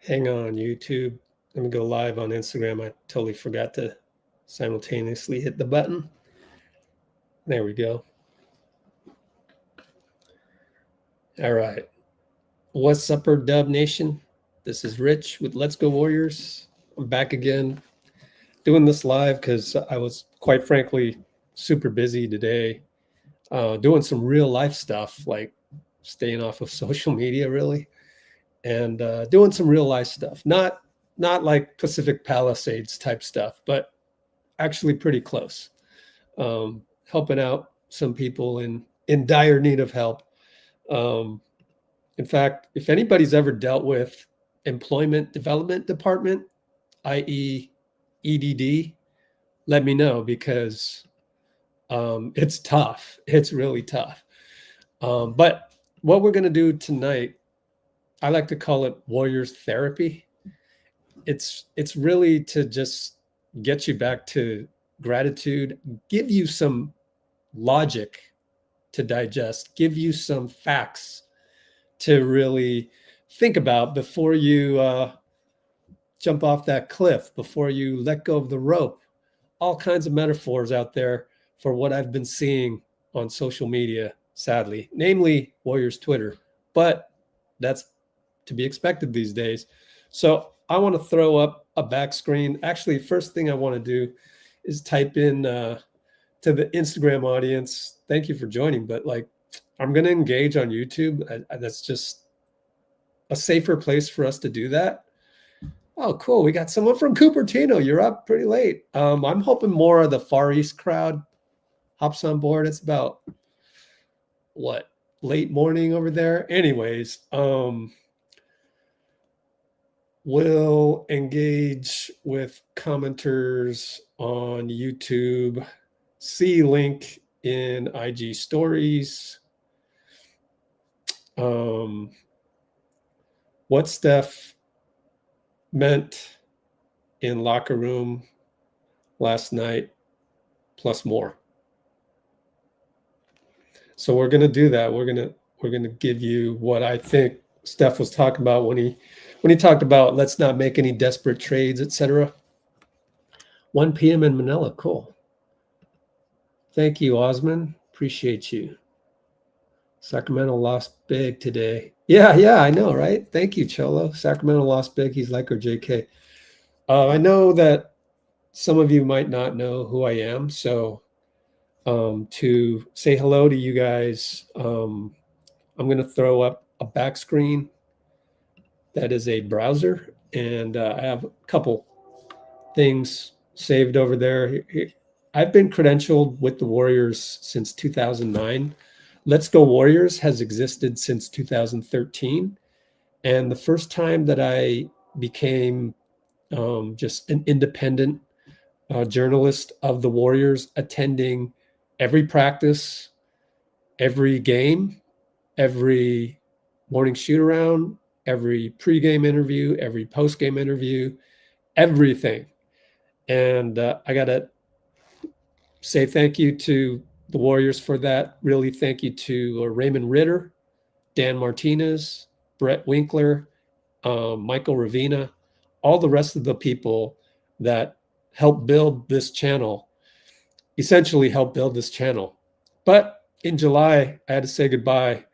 Hang on, YouTube. Let me go live on Instagram. I totally forgot to simultaneously hit the button. There we go. All right. What's up, Dub Nation? This is Rich with Let's Go Warriors. I'm back again doing this live because I was, quite frankly, super busy today doing some real life stuff, like staying off of social media, really, and doing some real life stuff. Not like Pacific Palisades type stuff, but actually pretty close. Helping out some people in dire need of help. In fact, if anybody's ever dealt with Employment Development Department, i.e. EDD, let me know, because it's tough. It's really tough. But what we're going to do tonight, I like to call it Warriors Therapy. It's really to just get you back to gratitude, give you some logic to digest, give you some facts to really think about before you jump off that cliff, before you let go of the rope. All kinds of metaphors out there for what I've been seeing on social media, sadly, namely Warriors Twitter. But that's to be expected these days. So I want to throw up a back screen. Actually, first thing I want to do is type in to the Instagram audience. Thank you for joining, but like, I'm going to engage on YouTube. That's just a safer place for us to do that. Oh, cool. We got someone from Cupertino. You're up pretty late. I'm hoping more of the Far East crowd hops on board. It's about, what, late morning over there? Anyways, we'll engage with commenters on YouTube. See link in IG stories. What Steph meant in locker room last night, plus more. So we're going to do that. We're going to give you what I think Steph was talking about when he talked about let's not make any desperate trades, etc. 1 p.m. in Manila. Cool. Thank you, Osman. Appreciate you. Sacramento lost big today. Yeah, I know, right? Thank you, Cholo. Sacramento lost big. He's like our JK. I know that some of you might not know who I am, so to say hello to you guys, I'm going to throw up a back screen that is a browser, and I have a couple things saved over there. I've been credentialed with the Warriors since 2009. Let's Go Warriors has existed since 2013. And the first time that I became just an independent journalist of the Warriors, attending every practice, every game, every morning shoot around, every pregame interview, every postgame interview, everything. And I got to say thank you to the Warriors for that. Really thank you to Raymond Ritter, Dan Martinez, Brett Winkler, Michael Ravina, all the rest of the people that helped build this channel, essentially helped build this channel. But in July, I had to say goodbye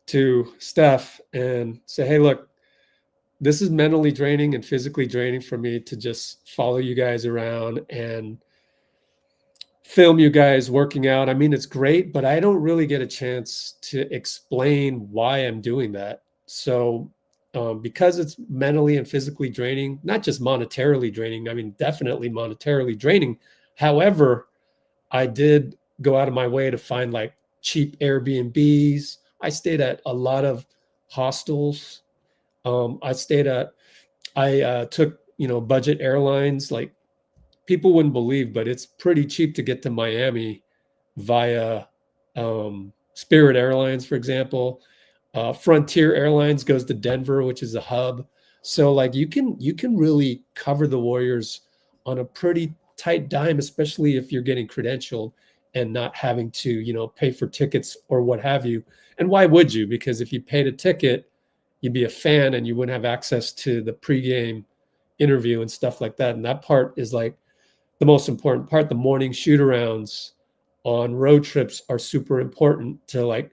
to Steph and say, hey, look, this is mentally draining and physically draining for me to just follow you guys around and film you guys working out. I mean, it's great, but I don't really get a chance to explain why I'm doing that. So because it's mentally and physically draining, not just monetarily draining, I mean, definitely monetarily draining. However, I did go out of my way to find like cheap Airbnbs. I stayed at a lot of hostels. I took, budget airlines. Like, people wouldn't believe, but it's pretty cheap to get to Miami via Spirit Airlines, for example. Frontier Airlines goes to Denver, which is a hub. So like you can really cover the Warriors on a pretty tight dime, especially if you're getting credentialed and not having to, pay for tickets or what have you. And why would you? Because if you paid a ticket, you'd be a fan and you wouldn't have access to the pregame interview and stuff like that. And that part is like the most important part. The morning shoot-arounds on road trips are super important to like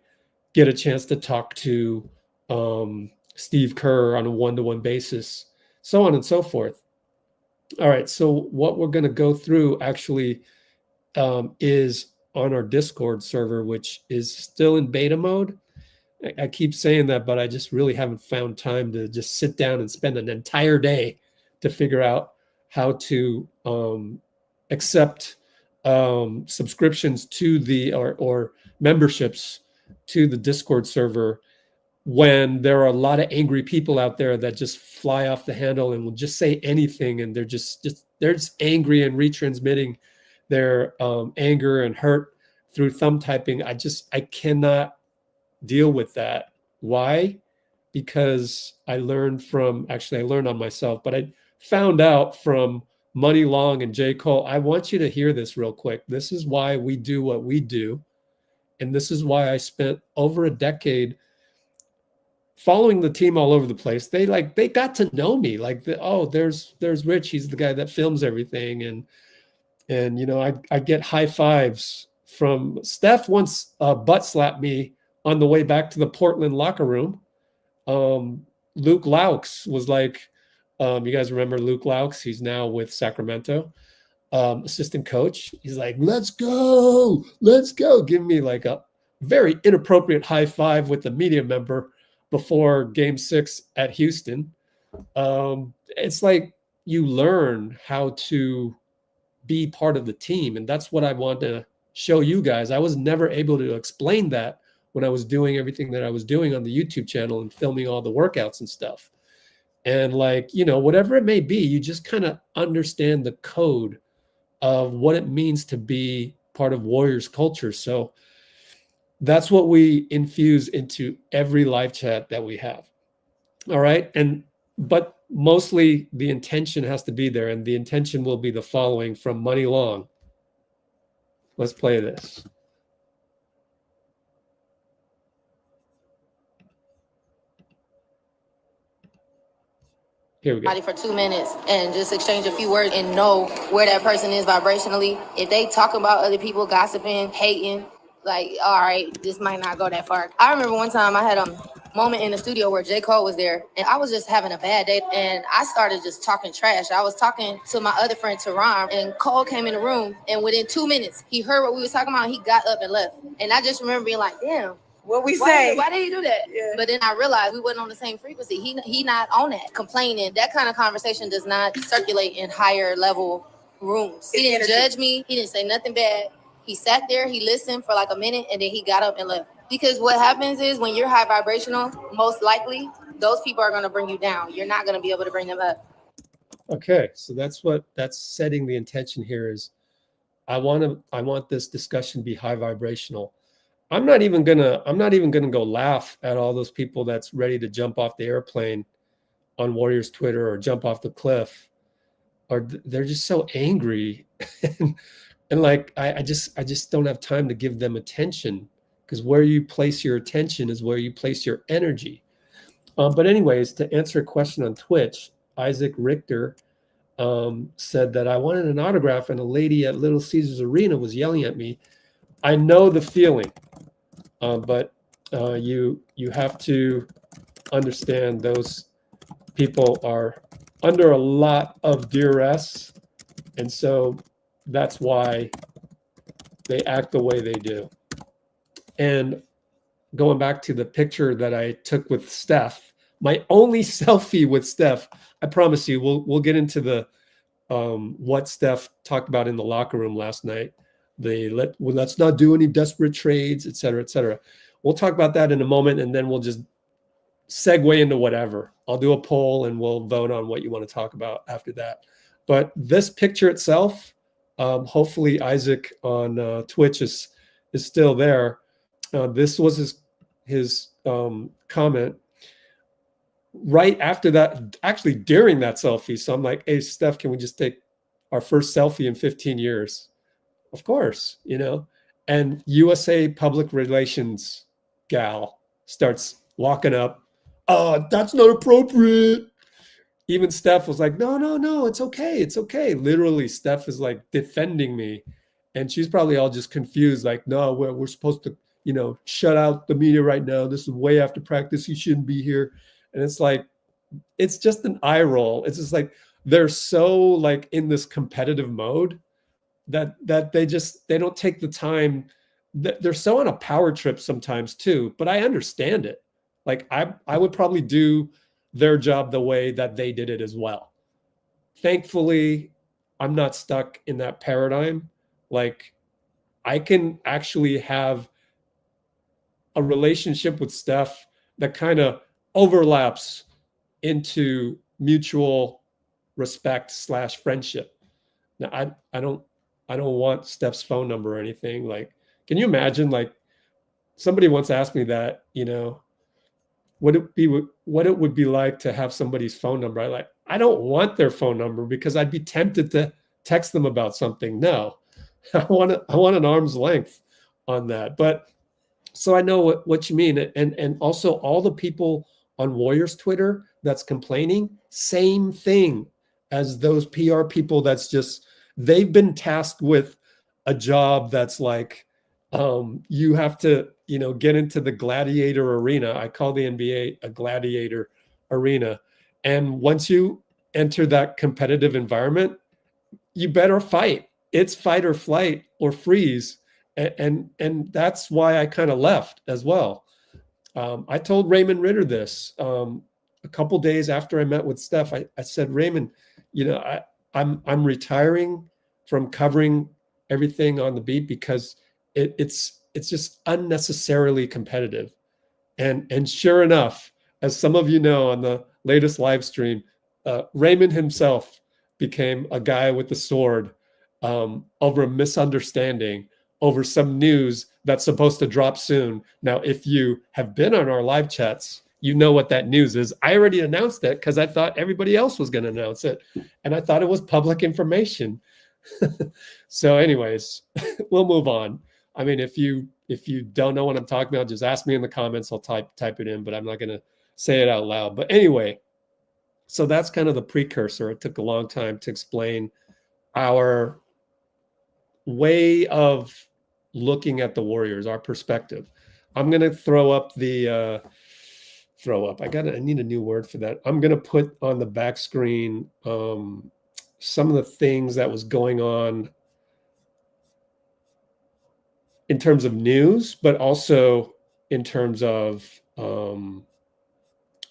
get a chance to talk to Steve Kerr on a one-to-one basis, so on and so forth. All right, so what we're going to go through actually is on our Discord server, which is still in beta mode. I keep saying that, but I just really haven't found time to just sit down and spend an entire day to figure out how to accept subscriptions to the or memberships to the Discord server when there are a lot of angry people out there that just fly off the handle and will just say anything, and they're just angry and retransmitting their anger and hurt through thumb typing. I cannot deal with that. Why? Because I learned on myself, but I found out from Muni Long and J.Cole. I want you to hear this real quick. This is why we do what we do. And this is why I spent over a decade following the team all over the place. They got to know me. Like, there's Rich. He's the guy that films everything. And you know, I get high fives from Steph. Once butt slapped me on the way back to the Portland locker room. Luke Laux was like, you guys remember Luke Laux? He's now with Sacramento, assistant coach. He's like, let's go. Give me like a very inappropriate high five with the media member before game 6 at Houston. It's like you learn how to be part of the team. And that's what I want to show you guys. I was never able to explain that when I was doing everything that I was doing on the YouTube channel and filming all the workouts and stuff. And like, you know, whatever it may be, you just kind of understand the code of what it means to be part of Warriors culture. So that's what we infuse into every live chat that we have. All right. But mostly the intention has to be there. And the intention will be the following from Muni Long. Let's play this. Here we go. For 2 minutes and just exchange a few words and know where that person is vibrationally. If they talk about other people, gossiping, hating, like, all right, this might not go that far. I remember one time I had a moment in the studio where J.Cole was there and I was just having a bad day and I started just talking trash. I was talking to my other friend Tehran and Cole came in the room and within 2 minutes he heard what we was talking about and he got up and left. And I just remember being like, damn. What we say? Why did he do that? Yeah. But then I realized we wasn't on the same frequency. He not on that. Complaining, that kind of conversation does not circulate in higher level rooms. He didn't judge me. He didn't say nothing bad. He sat there, he listened for like a minute, and then he got up and left. Because what happens is when you're high vibrational, most likely those people are going to bring you down. You're not going to be able to bring them up. Okay, so that's setting the intention here is I want this discussion to be high vibrational. I'm not even gonna go laugh at all those people that's ready to jump off the airplane on Warriors Twitter or jump off the cliff, or they're just so angry, and like I just don't have time to give them attention, because where you place your attention is where you place your energy. But anyways, to answer a question on Twitch, Isaac Richter said that I wanted an autograph and a lady at Little Caesars Arena was yelling at me. I know the feeling. But you have to understand those people are under a lot of duress, and so that's why they act the way they do. And going back to the picture that I took with Steph, my only selfie with Steph, I promise you, we'll get into the what Steph talked about in the locker room last night. Let's not do any desperate trades, et cetera, et cetera. We'll talk about that in a moment, and then we'll just segue into whatever. I'll do a poll, and we'll vote on what you want to talk about after that. But this picture itself, hopefully Isaac on Twitch is still there. This was his comment right after that, actually during that selfie. So I'm like, hey, Steph, can we just take our first selfie in 15 years? Of course, you know. And USA public relations gal starts walking up. oh, that's not appropriate. Even Steph was like, no, no, no, it's okay. It's okay. Literally, Steph is like defending me. And she's probably all just confused, like, no, we're supposed to, shut out the media right now. This is way after practice. You shouldn't be here. And it's like, it's just an eye roll. It's just like they're so like in this competitive mode that they don't take the time. They're so on a power trip sometimes too. But I understand it. Like I would probably do their job the way that they did it as well. Thankfully, I'm not stuck in that paradigm. Like I can actually have a relationship with Steph that kind of overlaps into mutual respect / friendship. Now I don't want Steph's phone number or anything. Like, can you imagine, like, somebody once asked me that, what it would be like to have somebody's phone number. I don't want their phone number because I'd be tempted to text them about something. No, I want an arm's length on that. But so I know what you mean. And also all the people on Warriors Twitter that's complaining, same thing as those PR people. That's just, they've been tasked with a job that's like, you have to, get into the gladiator arena. I call the NBA a gladiator arena. And once you enter that competitive environment, you better fight. It's fight or flight or freeze. And that's why I kind of left as well. I told Raymond Ritter this a couple days after I met with Steph. I said, Raymond, I'm retiring from covering everything on the beat because it's just unnecessarily competitive. And sure enough, as some of you know on the latest live stream, Raymond himself became a guy with the sword over a misunderstanding over some news that's supposed to drop soon. Now, if you have been on our live chats, you know what that news is. I already announced it because I thought everybody else was going to announce it. And I thought it was public information. So anyways, we'll move on. I mean, if you don't know what I'm talking about, just ask me in the comments. I'll type it in, but I'm not going to say it out loud. But anyway, so that's kind of the precursor. It took a long time to explain our way of looking at the Warriors, our perspective. I'm going to throw up the I need a new word for that. I'm going to put on the back screen some of the things that was going on in terms of news, but also in terms of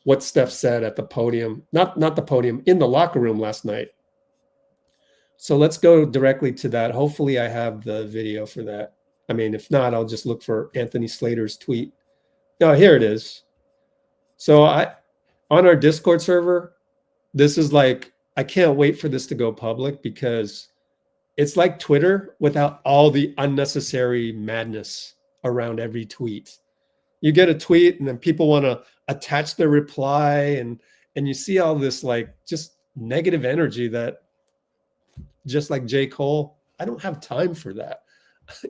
what Steph said at the podium, not the podium, in the locker room last night. So let's go directly to that. Hopefully I have the video for that. I mean, if not, I'll just look for Anthony Slater's tweet. No, here it is. So on our Discord server, this is like, I can't wait for this to go public because it's like Twitter without all the unnecessary madness around every tweet. You get a tweet and then people want to attach their reply and you see all this like just negative energy that, just like J.Cole, I don't have time for that.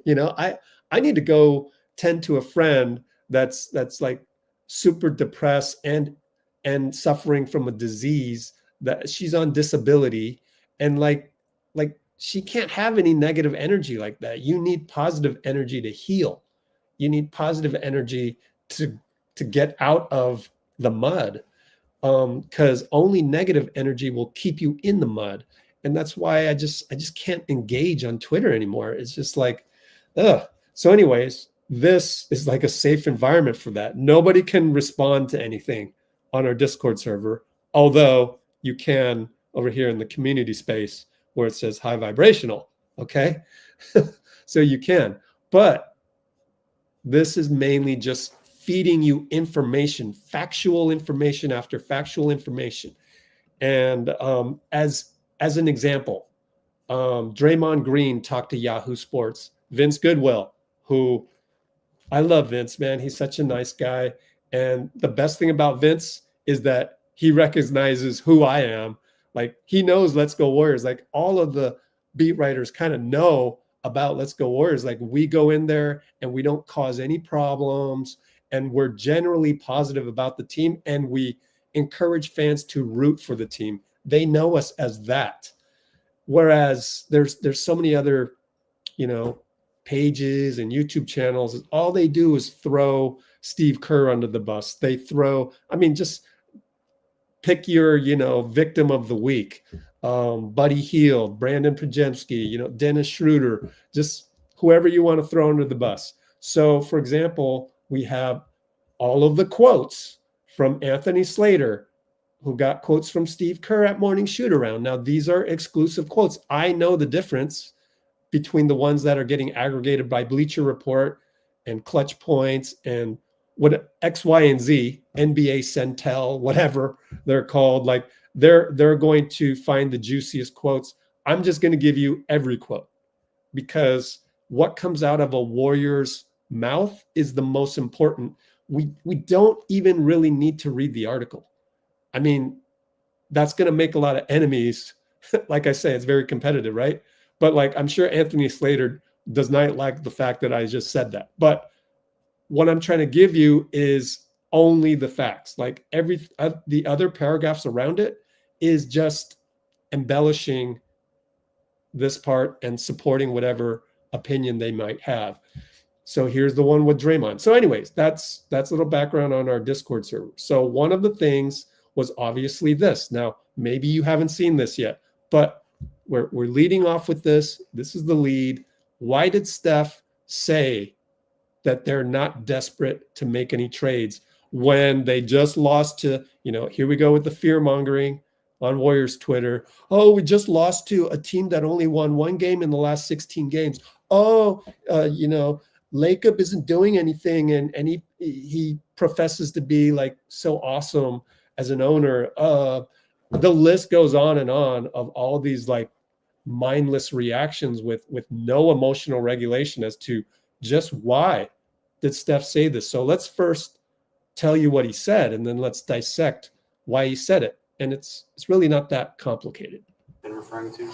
I need to go tend to a friend that's like super depressed and suffering from a disease, that she's on disability, and like she can't have any negative energy like that. You need positive energy to heal. You need positive energy to get out of the mud, because only negative energy will keep you in the mud. And that's why I just can't engage on Twitter anymore. It's just like, ugh. So anyways, this is like a safe environment for that. Nobody can respond to anything on our Discord server, although you can over here in the community space where it says high vibrational. Okay. So you can, but this is mainly just feeding you information, factual information after factual information. And as an example, Draymond Green talked to Yahoo Sports. Vince Goodwill, who I love Vince, man. He's such a nice guy. And the best thing about Vince is that he recognizes who I am. Like, he knows Let's Go Warriors. Like, all of the beat writers kind of know about Let's Go Warriors. Like, we go in there and we don't cause any problems. and we're generally positive about the team, and we encourage fans to root for the team. They know us as that. Whereas there's so many other, pages and YouTube channels. All they do is throw Steve Kerr under the bus. They throw, just pick your, victim of the week. Buddy Hield, Brandon Pajemski, Dennis Schroder, just whoever you want to throw under the bus. So, for example, we have all of the quotes from Anthony Slater, who got quotes from Steve Kerr at Morning Shootaround. Now, these are exclusive quotes. I know the difference between the ones that are getting aggregated by Bleacher Report and Clutch Points and what X, Y, and Z, NBA Centel, whatever they're called. Like they're going to find the juiciest quotes. I'm just going to give you every quote, because what comes out of a Warrior's mouth is the most important. We don't even really need to read the article. That's going to make a lot of enemies. Like I say, it's very competitive, right? But I'm sure Anthony Slater does not like the fact that I just said that. But what I'm trying to give you is only the facts. Like the other paragraphs around it is just embellishing this part and supporting whatever opinion they might have. So here's the one with Draymond. So anyways, that's a little background on our Discord server. So one of the things was obviously this. Now, maybe you haven't seen this yet, but we're leading off with this. This is the lead. Why did Steph say that they're not desperate to make any trades when they just lost to, here we go with the fear mongering on Warriors Twitter. Oh, we just lost to a team that only won one game in the last 16 games. Oh, Lacob isn't doing anything, and he professes to be so awesome as an owner. The list goes on and on of all these mindless reactions with no emotional regulation as to just why did Steph say this. So let's first tell you what he said, and then let's dissect why he said it. And it's really not that complicated. Been referring to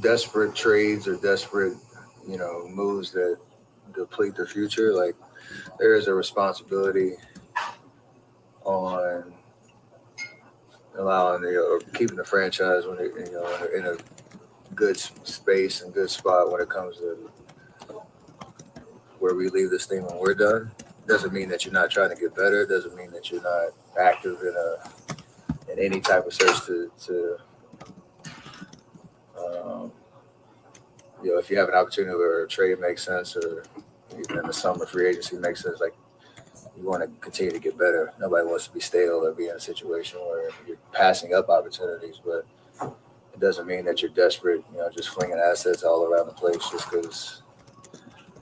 desperate trades or desperate, moves that deplete the future. Like there is a responsibility on allowing or keeping the franchise when it, in a good space and good spot when it comes to where we leave this thing when we're done. Doesn't mean that you're not trying to get better. Doesn't mean that you're not active in any type of search to if you have an opportunity where a trade makes sense, or even in the summer free agency makes sense, you want to continue to get better. Nobody wants to be stale or be in a situation where you're passing up opportunities, but it doesn't mean that you're desperate, just flinging assets all around the place just because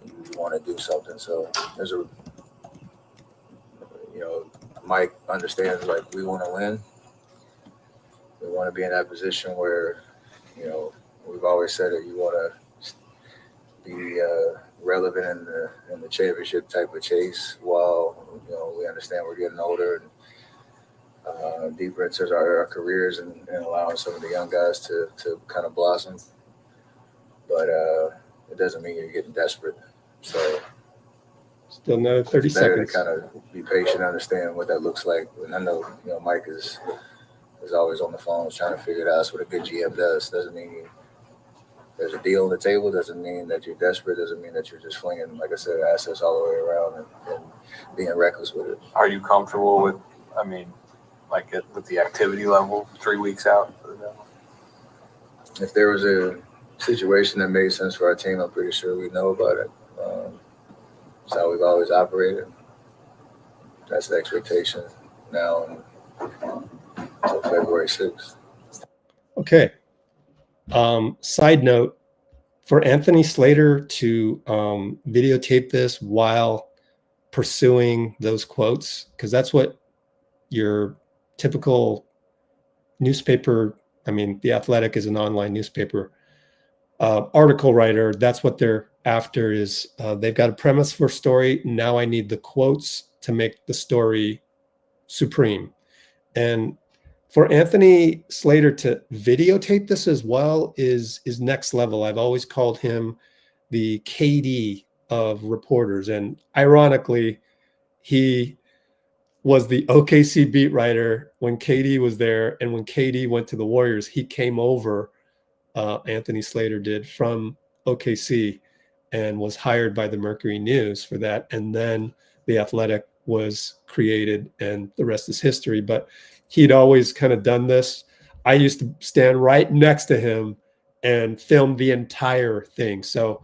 you want to do something. So there's Mike understands we want to win. We want to be in that position where, we've always said that you want to be relevant in the championship type of chase while, we understand we're getting older and deeper into our careers and allowing some of the young guys to kind of blossom. But it doesn't mean you're getting desperate. So still another 30 it's better seconds. to kind of be patient, understand what that looks like. And I know, Mike is always on the phone trying to figure it out. That's what a good GM does. Doesn't mean there's a deal on the table. Doesn't mean that you're desperate. Doesn't mean that you're just flinging, like I said, assets all the way around and being reckless with it. Are you comfortable with, with the activity level 3 weeks out? If there was a situation that made sense for our team, I'm pretty sure we know about it. It's how we've always operated. That's the expectation now until February 6th. Okay. Side note, for Anthony Slater to videotape this while pursuing those quotes, because that's what your typical newspaper, The Athletic is an online newspaper, article writer, that's what they're after is they've got a premise for a story. Now I need the quotes to make the story supreme. And for Anthony Slater to videotape this as well is next level. I've always called him the KD of reporters. And ironically, he was the OKC beat writer when KD was there. And when KD went to the Warriors, he came over, Anthony Slater did, from OKC, and was hired by the Mercury News for that. And then The Athletic was created, and the rest is history. But he'd always kind of done this. I used to stand right next to him and film the entire thing. So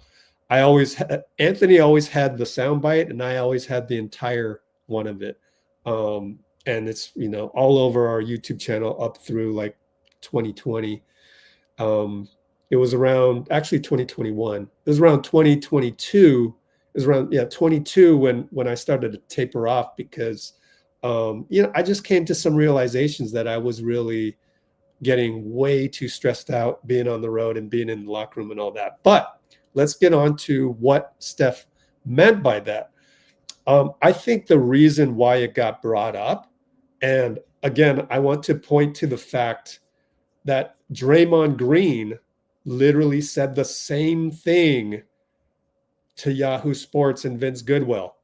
Anthony always had the soundbite, and I always had the entire one of it. And it's, all over our YouTube channel up through like 2020. It was around, actually 2021. It was around 2022. It was around 22 when I started to taper off, because I just came to some realizations that I was really getting way too stressed out being on the road and being in the locker room and all that. But let's get on to what Steph meant by that. I think the reason why it got brought up, and again, I want to point to the fact that Draymond Green literally said the same thing to Yahoo Sports and Vince Goodwill.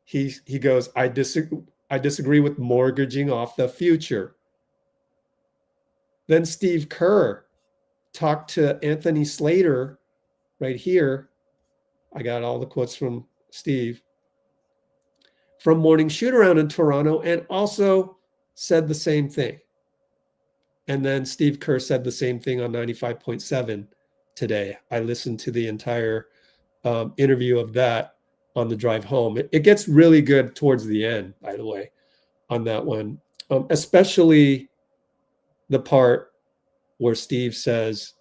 He goes, I disagree with mortgaging off the future. Then Steve Kerr talked to Anthony Slater right here. I got all the quotes from Steve from Morning Shootaround in Toronto, and also said the same thing. And then Steve Kerr said the same thing on 95.7 today. I listened to the entire interview of that on the drive home. It gets really good towards the end, by the way, on that one, especially the part where Steve says,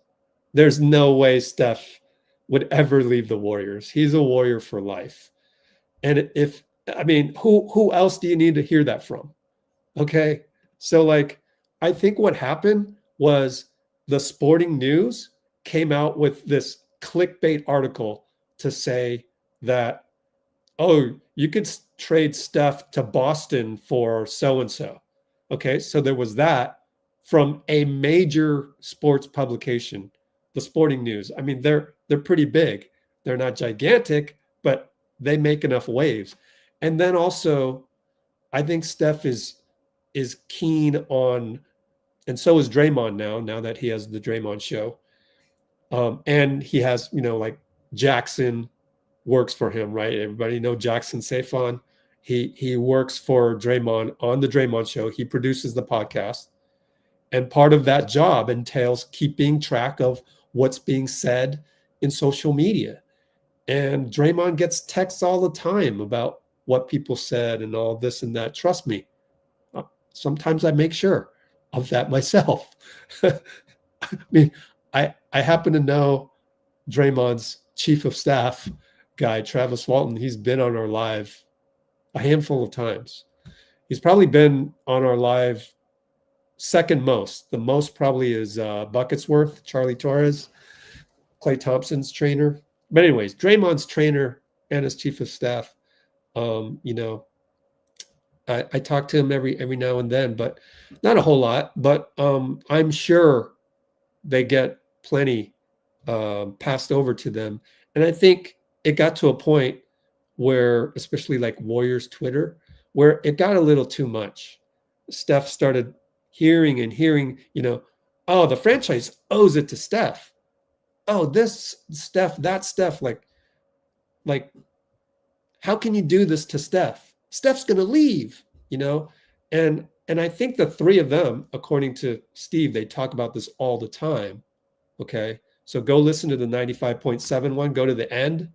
there's no way Steph would ever leave the Warriors. He's a Warrior for life. And who else do you need to hear that from? Okay. So I think what happened was the Sporting News came out with this clickbait article to say that, oh, you could trade Steph to Boston for so-and-so. Okay. So there was that from a major sports publication, the Sporting News. I mean, they're pretty big. They're not gigantic, but they make enough waves. And then also, I think Steph is keen on, and so is Draymond now that he has the Draymond show. And he has, Jackson works for him, right? Everybody know Jackson Safon. He works for Draymond on the Draymond show. He produces the podcast. And part of that job entails keeping track of what's being said in social media. And Draymond gets texts all the time about what people said and all this and that. Trust me. Sometimes I make sure of that myself. I mean, I happen to know Draymond's chief of staff guy, Travis Walton. He's been on our live a handful of times. He's probably been on our live second most. The most probably is Bucketsworth, Charlie Torres, Klay Thompson's trainer. But anyways, Draymond's trainer and his chief of staff, I talk to him every now and then, but not a whole lot. But I'm sure they get plenty passed over to them. And I think it got to a point where, especially like Warriors Twitter, where it got a little too much. Steph started hearing, oh, the franchise owes it to Steph. Oh, this Steph, that Steph, like, how can you do this to Steph? Steph's going to leave, and I think the three of them, according to Steve, they talk about this all the time. Okay. So go listen to the 95.7 one, go to the end,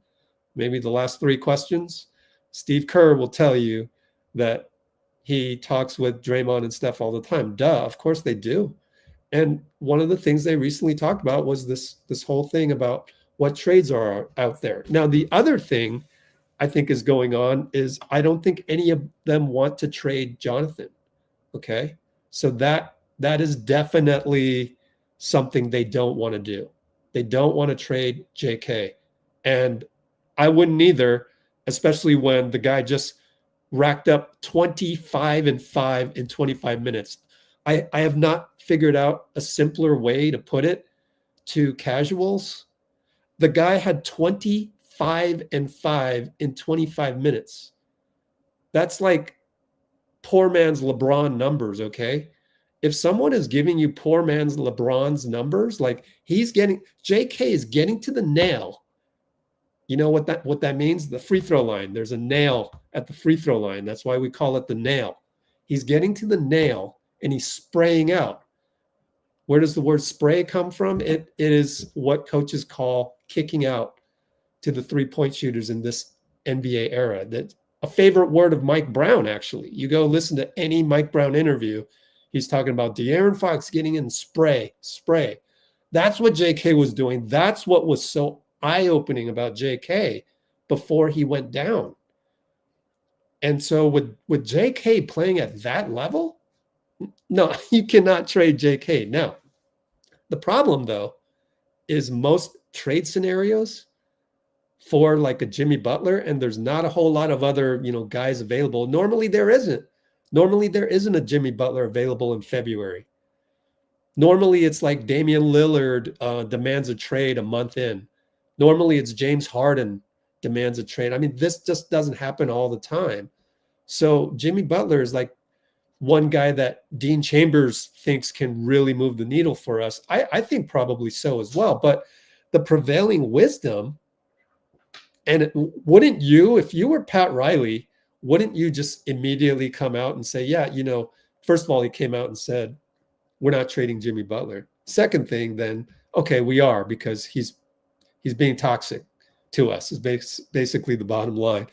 maybe the last three questions. Steve Kerr will tell you that he talks with Draymond and Steph all the time. Duh, of course they do. And one of the things they recently talked about was this whole thing about what trades are out there. Now, the other thing I think is going on is I don't think any of them want to trade Jonathan. Okay. So that is definitely something they don't want to do. They don't want to trade JK. And I wouldn't either, especially when the guy just racked up 25 and 5 in 25 minutes. I have not figured out a simpler way to put it to casuals. The guy had 25 and 5 in 25 minutes. That's like poor man's LeBron numbers, okay? If someone is giving you poor man's LeBron's numbers, like JK is getting to the nail. You know what that means? The free throw line. There's a nail at the free throw line. That's why we call it the nail. He's getting to the nail and he's spraying out. Where does the word spray come from? It is what coaches call kicking out to the three-point shooters in this NBA era. That's a favorite word of Mike Brown, actually. You go listen to any Mike Brown interview, he's talking about De'Aaron Fox getting in spray. That's what JK was doing. That's what was so eye-opening about JK before he went down. And so with JK playing at that level, no, you cannot trade JK. Now, the problem, though, is most trade scenarios for like a Jimmy Butler, and there's not a whole lot of other, guys available. Normally there isn't a Jimmy Butler available in February. Normally it's like Damian Lillard demands a trade a month in. Normally it's James Harden demands a trade. I mean, this just doesn't happen all the time. So Jimmy Butler is like one guy that Dean Chambers thinks can really move the needle for us. I think probably so as well. But the prevailing wisdom, and wouldn't you, if you were Pat Riley, wouldn't you just immediately come out and say, yeah, first of all, he came out and said, we're not trading Jimmy Butler. Second thing, then, okay, we are, because he's being toxic to us, is basically the bottom line.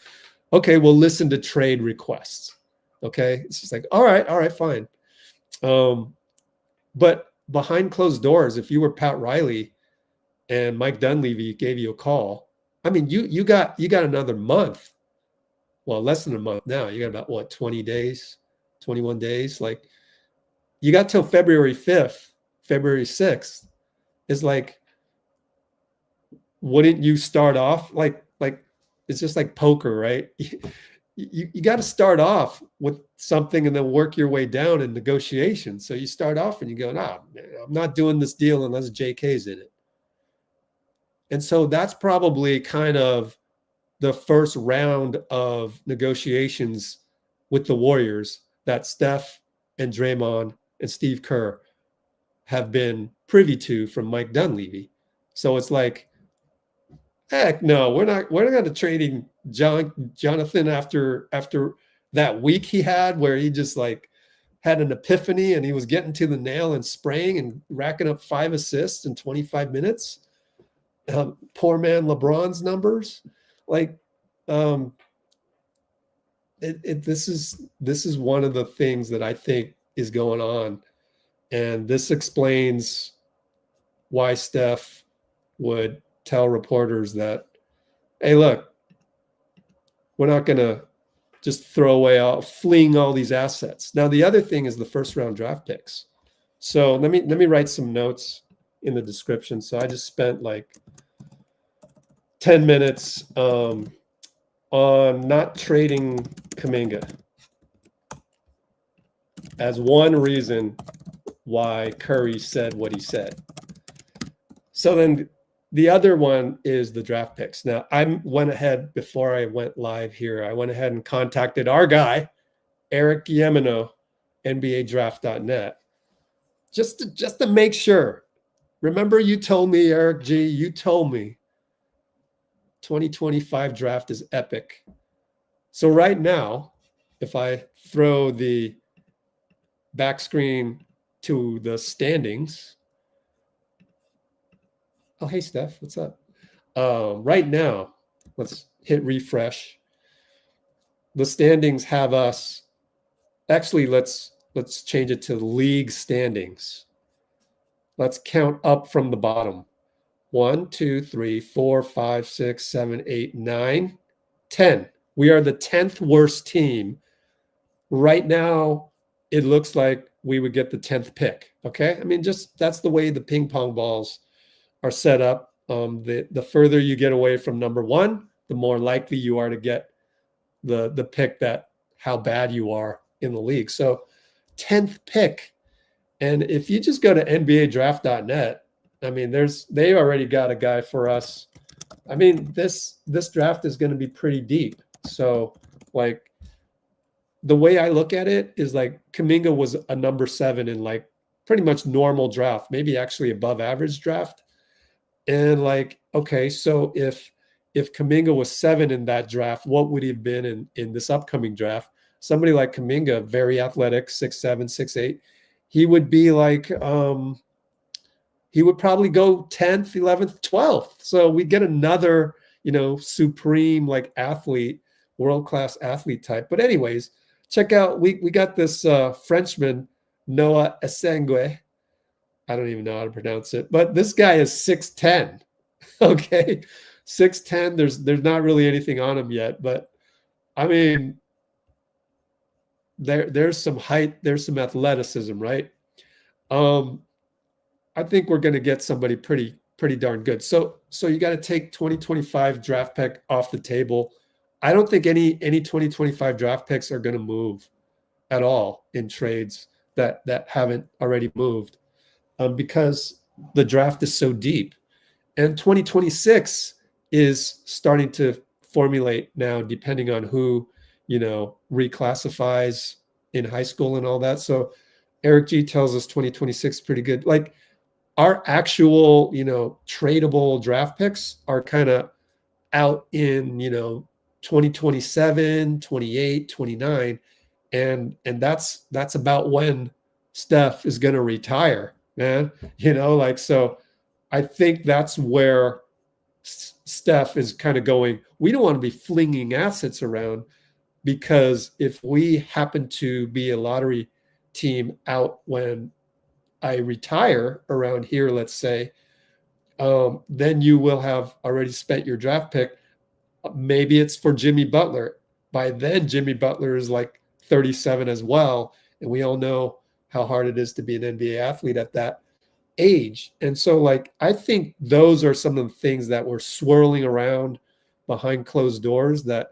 Okay, we'll listen to trade requests. Okay, it's just like, all right, fine. But behind closed doors, if you were Pat Riley and Mike Dunleavy gave you a call, I mean, you got another month. Well, less than a month now. You got about 20 days, 21 days. Like, you got till February 5th, February 6th. Is like, wouldn't you start off like it's just like poker, right? You got to start off with something and then work your way down in negotiations. So you start off and you go, nah, man, I'm not doing this deal unless JK's in it. And so that's probably kind of the first round of negotiations with the Warriors that Steph and Draymond and Steve Kerr have been privy to from Mike Dunleavy. So it's like, heck no, we're not going to trading Jonathan after that week he had where he just like had an epiphany and he was getting to the nail and spraying and racking up 5 assists in 25 minutes. Poor man LeBron's numbers. Like, this is one of the things that I think is going on. And this explains why Steph would tell reporters that, hey, look, we're not going to just fling all these assets. Now, the other thing is the first round draft picks. So let me write some notes in the description. So I just spent like 10 minutes on not trading Kuminga as one reason why Curry said what he said. So then the other one is the draft picks. Now, I went ahead before I went live here. I went ahead and contacted our guy, Eric Yemino, NBADraft.net, just to make sure. Remember, you told me, Eric G, you told me 2025 draft is epic. So right now, if I throw the back screen to the standings. Oh, hey, Steph, what's up? Right now, let's hit refresh. The standings have us. Actually, let's change it to league standings. Let's count up from the bottom. 1, 2, 3, 4, 5, 6, 7, 8, 9, 10. We are the 10th worst team. Right now, it looks like we would get the 10th pick. Okay. I mean, just that's the way the ping pong balls are set up. The further you get away from number one, the more likely you are to get the pick that how bad you are in the league. So 10th pick. And if you just go to NBADraft.net, I mean, they already got a guy for us. I mean, this draft is going to be pretty deep. So, like, the way I look at it is like Kuminga was a number 7 in like pretty much normal draft, maybe actually above average draft. And like, okay, so if Kuminga was 7 in that draft, what would he have been in this upcoming draft? Somebody like Kuminga, very athletic, 6'7", 6'8", he would be like he would probably go 10th, 11th, 12th. So we get another, supreme like athlete, world-class athlete type. But anyways, check out, we got this Frenchman, Noah Esengue. I don't even know how to pronounce it, but this guy is 6'10". Okay. 6'10". There's not really anything on him yet, but I mean, there's some height, there's some athleticism, right? I think we're going to get somebody pretty darn good. So you got to take 2025 draft pick off the table. I don't think any 2025 draft picks are going to move at all in trades that haven't already moved, because the draft is so deep. And 2026 is starting to formulate now, depending on who, reclassifies in high school and all that. So Eric G tells us 2026 is pretty good. Like, our actual, tradable draft picks are kind of out in, 2027, 28, 29. And that's about when Steph is going to retire, man. So I think that's where Steph is kind of going. We don't want to be flinging assets around, because if we happen to be a lottery team out when I retire around here, let's say, then you will have already spent your draft pick. Maybe it's for Jimmy Butler. By then, Jimmy Butler is like 37 as well. And we all know how hard it is to be an NBA athlete at that age. And so, like, I think those are some of the things that were swirling around behind closed doors that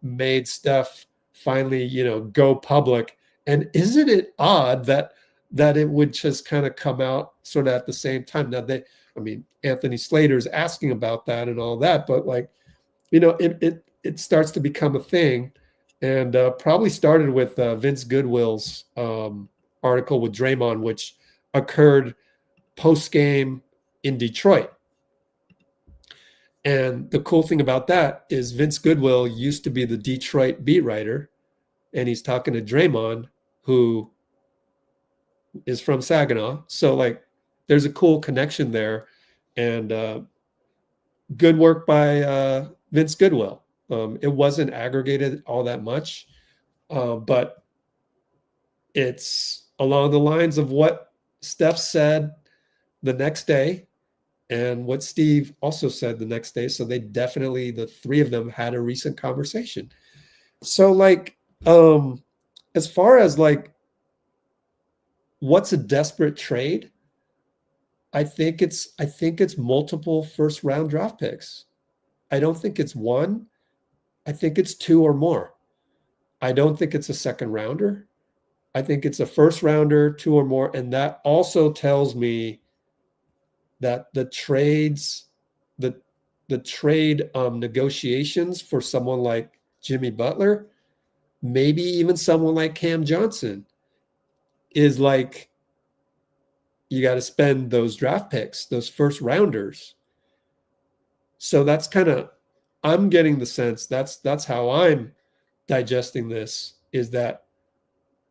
made Steph finally, go public. And isn't it odd that it would just kind of come out sort of at the same time? Now Anthony Slater's asking about that and all that, but like, it starts to become a thing, and probably started with Vince Goodwill's article with Draymond, which occurred post-game in Detroit. And the cool thing about that is Vince Goodwill used to be the Detroit beat writer, and he's talking to Draymond, who is from Saginaw. So like, there's a cool connection there, and good work by Vince Goodwill. It wasn't aggregated all that much, but it's along the lines of what Steph said the next day and what Steve also said the next day. So they definitely, the three of them, had a recent conversation. So like, as far as like, what's a desperate trade? I think it's multiple first round draft picks. I don't think it's one. I think it's two or more. I don't think it's a second rounder. I think it's a first rounder, two or more. And that also tells me that the trades, the trade negotiations for someone like Jimmy Butler, maybe even someone like Cam Johnson, is like, you got to spend those draft picks, those first rounders. So that's kind of, I'm getting the sense that's how I'm digesting this, is that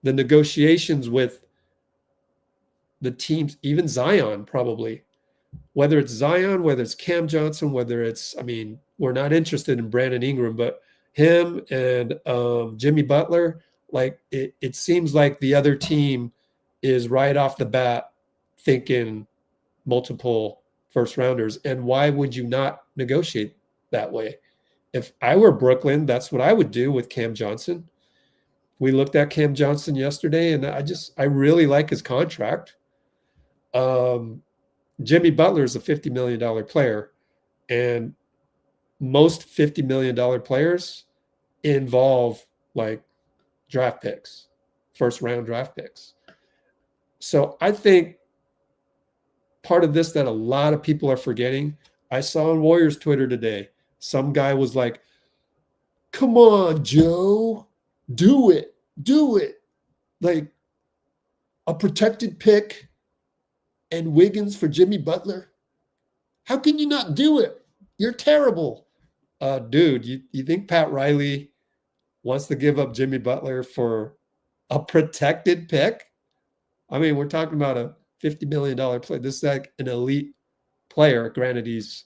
the negotiations with the teams, even Zion, probably, whether it's Zion, whether it's Cam Johnson, whether it's, we're not interested in Brandon Ingram, but him and Jimmy Butler, like it seems like the other team is right off the bat thinking multiple first rounders. And why would you not negotiate that way? If I were Brooklyn, that's what I would do with Cam Johnson. We looked at Cam Johnson yesterday, and I really like his contract. Jimmy Butler is a $50 million player, and most $50 million players involve like draft picks, first round draft picks. So I think part of this that a lot of people are forgetting. I saw on Warriors Twitter today, some guy was like, come on, Joe, do it. Like a protected pick and Wiggins for Jimmy Butler. How can you not do it? You're terrible. Dude, you think Pat Riley wants to give up Jimmy Butler for a protected pick? I mean, we're talking about a $50 million player. This is like an elite player. Granted, he's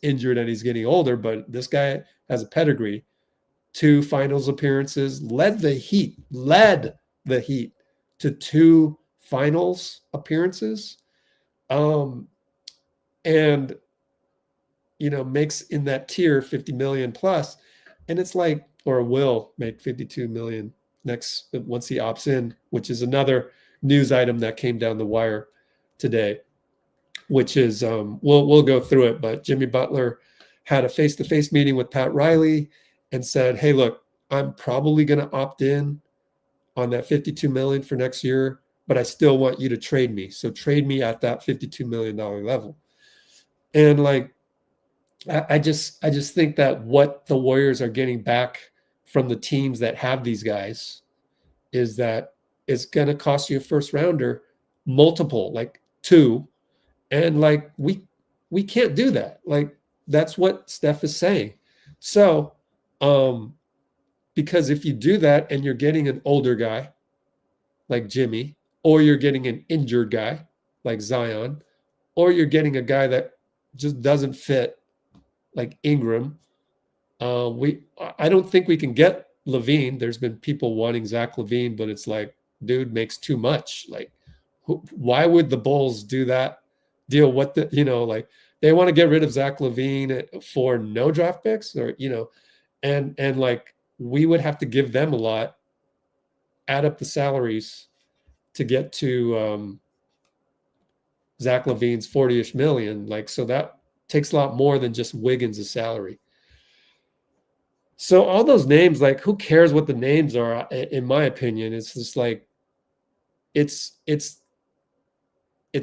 injured and he's getting older, but this guy has a pedigree. 2 finals appearances, led the Heat to 2 finals appearances. And, you know, makes in that tier 50 million plus. And it's like, or will make 52 million once he opts in, which is another news item that came down the wire today, which is, we'll go through it, but Jimmy Butler had a face-to-face meeting with Pat Riley and said, hey, look, I'm probably going to opt in on that 52 million for next year, but I still want you to trade me. So trade me at that $52 million level. And like, I just think that what the Warriors are getting back from the teams that have these guys is that it's going to cost you a first rounder, multiple, like 2. And like, we can't do that. Like, that's what Steph is saying. So, because if you do that and you're getting an older guy like Jimmy, or you're getting an injured guy like Zion, or you're getting a guy that just doesn't fit like Ingram, I don't think we can get LaVine. There's been people wanting Zach LaVine, but it's like, dude makes too much. Like, why would the Bulls do that deal? What the, you know, like they want to get rid of Zach LaVine for no draft picks, or, you know, and like we would have to give them a lot, add up the salaries to get to Zach LaVine's 40-ish million. Like, so that takes a lot more than just Wiggins' salary. So all those names, like, who cares what the names are? In my opinion, it's just like, it's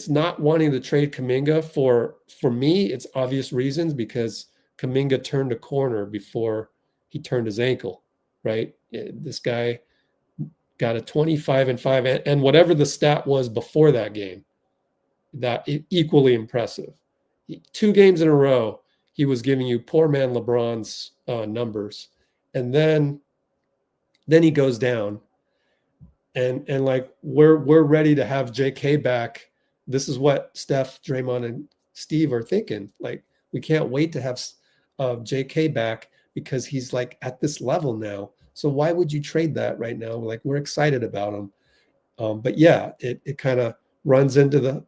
not wanting to trade Kuminga for me. It's obvious reasons, because Kuminga turned a corner before he turned his ankle, right? This guy got a 25-5, and whatever the stat was before that game, that equally impressive. 2 games in a row, he was giving you poor man LeBron's numbers, and then he goes down, and like we're ready to have J.K. back. This is what Steph, Draymond, and Steve are thinking. Like, we can't wait to have J.K. back because he's like at this level now. So why would you trade that right now? Like, we're excited about him, but yeah, it kind of runs into the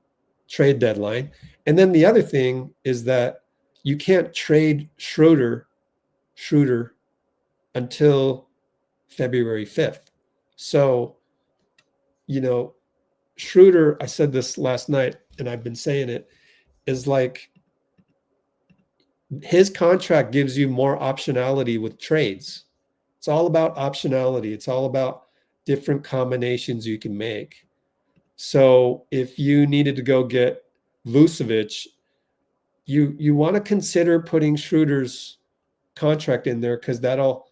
trade deadline. And then the other thing is that you can't trade Schroder until February 5th. So, you know, Schroder, I said this last night and I've been saying it, is like his contract gives you more optionality with trades. It's all about optionality. It's all about different combinations you can make. So if you needed to go get Vucevic, you want to consider putting Schroeder's contract in there, because that'll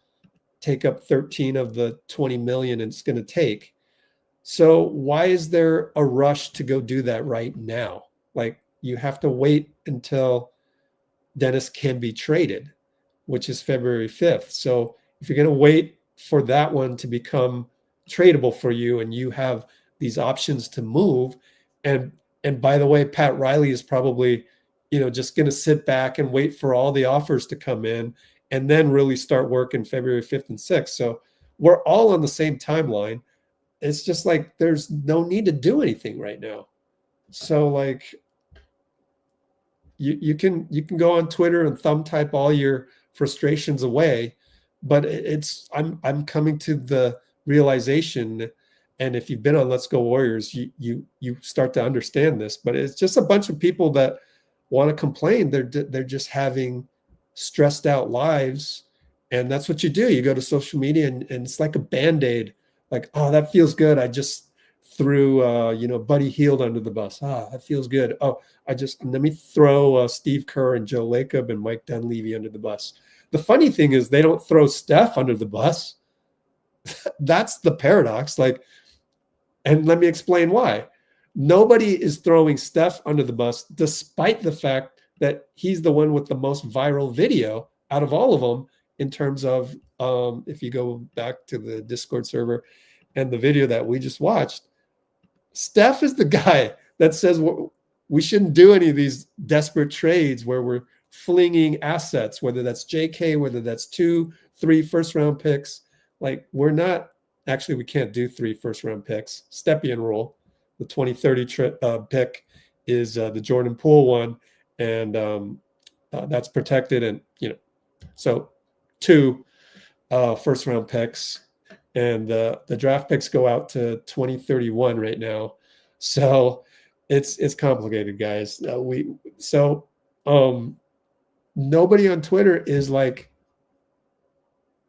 take up 13 of the 20 million it's going to take. So why is there a rush to go do that right now? Like, you have to wait until Dennis can be traded, which is February 5th. So if you're going to wait for that one to become tradable for you, and you have these options to move, and by the way, Pat Riley is probably, you know, just going to sit back and wait for all the offers to come in and then really start working February 5th and 6th. So we're all on the same timeline. It's just like, there's no need to do anything right now. So like, you can go on Twitter and thumb type all your frustrations away, but I'm coming to the realization, and if you've been on Let's Go Warriors, you start to understand this, but it's just a bunch of people that want to complain. They're just having stressed out lives, and that's what you do. You go to social media and it's like a Band-Aid. Like, oh, that feels good. I just threw Buddy Hield under the bus. That feels good. Oh, let me throw Steve Kerr and Joe Lacob and Mike Dunleavy under the bus. The funny thing is they don't throw Steph under the bus. That's the paradox. And let me explain why. Nobody is throwing Steph under the bus, despite the fact that he's the one with the most viral video out of all of them in terms of, if you go back to the Discord server and the video that we just watched, Steph is the guy that says we shouldn't do any of these desperate trades where we're flinging assets, whether that's JK, whether that's 2, 3 first-round picks. We're not, actually, we can't do 3 first-round picks. Stepien rule. The 2030 pick is the Jordan Poole one, and that's protected. And, so 2 first-round picks, and the draft picks go out to 2031 right now. So it's complicated, guys. Nobody on Twitter is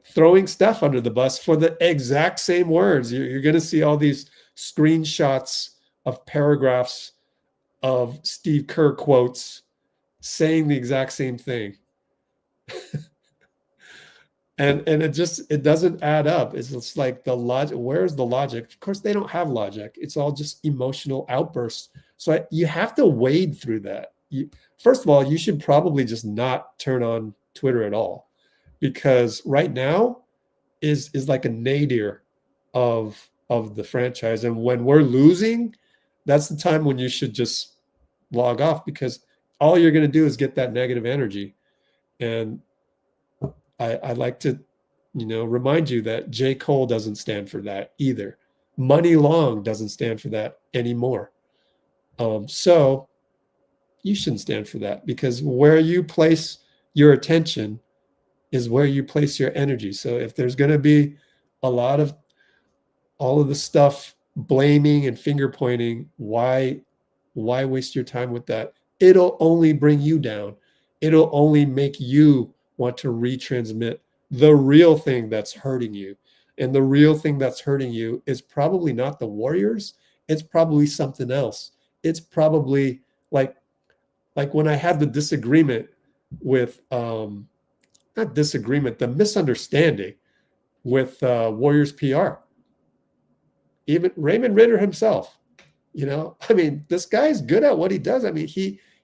throwing Steph under the bus for the exact same words. You're going to see all these screenshots of paragraphs of Steve Kerr quotes saying the exact same thing. and it doesn't add up. It's just the logic. Where's the logic? Of course, they don't have logic. It's all just emotional outbursts. So you have to wade through that. First of all, you should probably just not turn on Twitter at all, because right now is like a nadir of the franchise. And when we're losing, that's the time when you should just log off, because all you're going to do is get that negative energy. And I like to, remind you that J.Cole doesn't stand for that either. Muni Long doesn't stand for that anymore. So you shouldn't stand for that, because where you place your attention is where you place your energy. So if there's going to be a lot of all of the stuff, blaming and finger pointing, why waste your time with that? It'll only bring you down. It'll only make you want to retransmit the real thing that's hurting you. And the real thing that's hurting you is probably not the Warriors. It's probably something else. It's probably like when I had the disagreement with, not disagreement, the misunderstanding with Warriors PR. Even Raymond Ritter himself, this guy's good at what he does.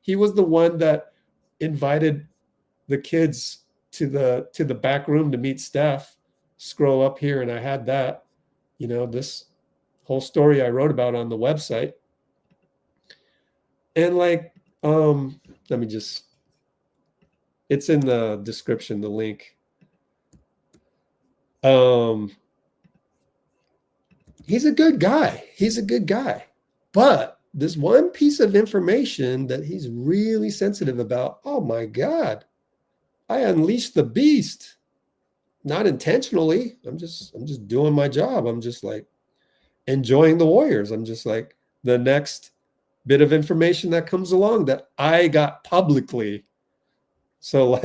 He was the one that invited the kids to the back room to meet Steph. Scroll up here, and I had that, this whole story I wrote about on the website. And let me just, it's in the description, the link. He's a good guy. But this one piece of information that he's really sensitive about, oh my God, I unleashed the beast. Not intentionally. I'm just doing my job. I'm just enjoying the Warriors. I'm just the next bit of information that comes along that I got publicly. So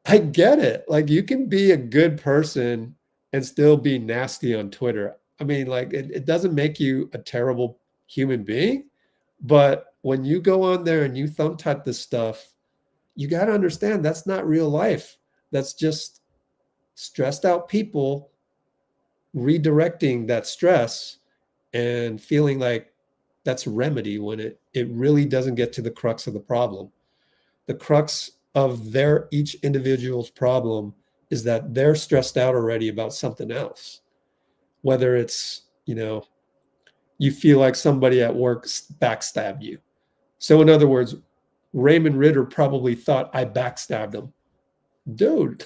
I get it. You can be a good person and still be nasty on Twitter. It doesn't make you a terrible human being, but when you go on there and you thumb type this stuff, you got to understand that's not real life. That's just stressed out people redirecting that stress and feeling like that's a remedy when it really doesn't get to the crux of the problem. The crux of each individual's problem is that they're stressed out already about something else. Whether it's, you feel like somebody at work backstabbed you. So in other words, Raymond Ritter probably thought I backstabbed him. Dude,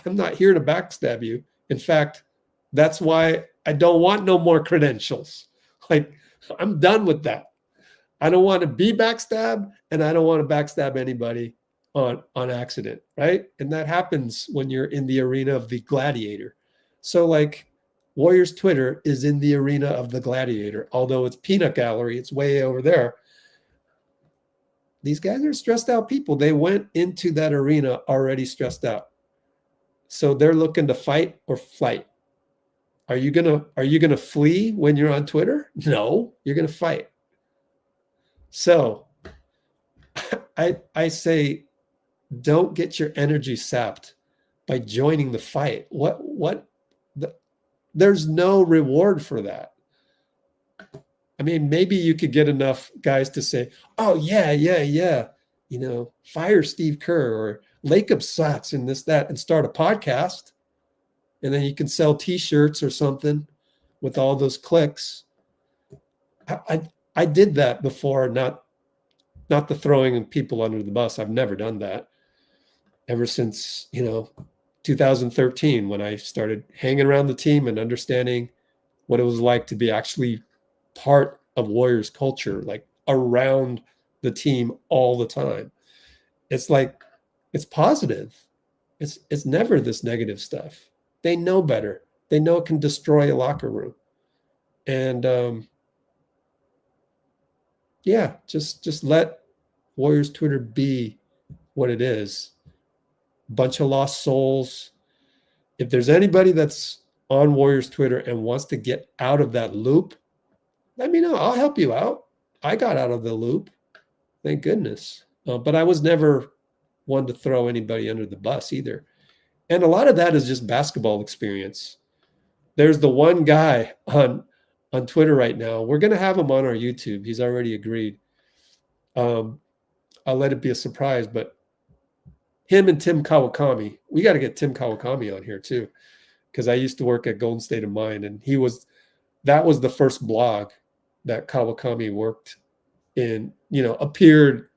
I'm not here to backstab you. In fact, that's why I don't want no more credentials. I'm done with that. I don't want to be backstabbed, and I don't want to backstab anybody on accident, right? And that happens when you're in the arena of the gladiator. So Warriors Twitter is in the arena of the gladiator, although it's peanut gallery, it's way over there. These guys are stressed out people. They went into that arena already stressed out. So they're looking to fight or flight. Are you gonna flee when you're on Twitter? No, you're gonna fight. So I say, don't get your energy sapped by joining the fight. There's no reward for that. I mean, maybe you could get enough guys to say, oh yeah, fire Steve Kerr or Lacob sucks and this, that, and start a podcast. And then you can sell t-shirts or something with all those clicks. I did that before, not the throwing of people under the bus. I've never done that ever since, 2013, when I started hanging around the team and understanding what it was like to be actually part of Warriors culture, like around the team all the time. It's like, it's positive. It's never this negative stuff. They know better. They know it can destroy a locker room. And just let Warriors Twitter be what it is. Bunch of lost souls. If there's anybody that's on Warriors Twitter and wants to get out of that loop, let me know. I'll help you out. I got out of the loop. Thank goodness. But I was never one to throw anybody under the bus either. And a lot of that is just basketball experience. There's the one guy on Twitter right now. We're going to have him on our YouTube. He's already agreed. I'll let it be a surprise, but him and Tim Kawakami, we got to get Tim Kawakami on here too, because I used to work at Golden State of Mind, and that was the first blog that Kawakami worked in, appeared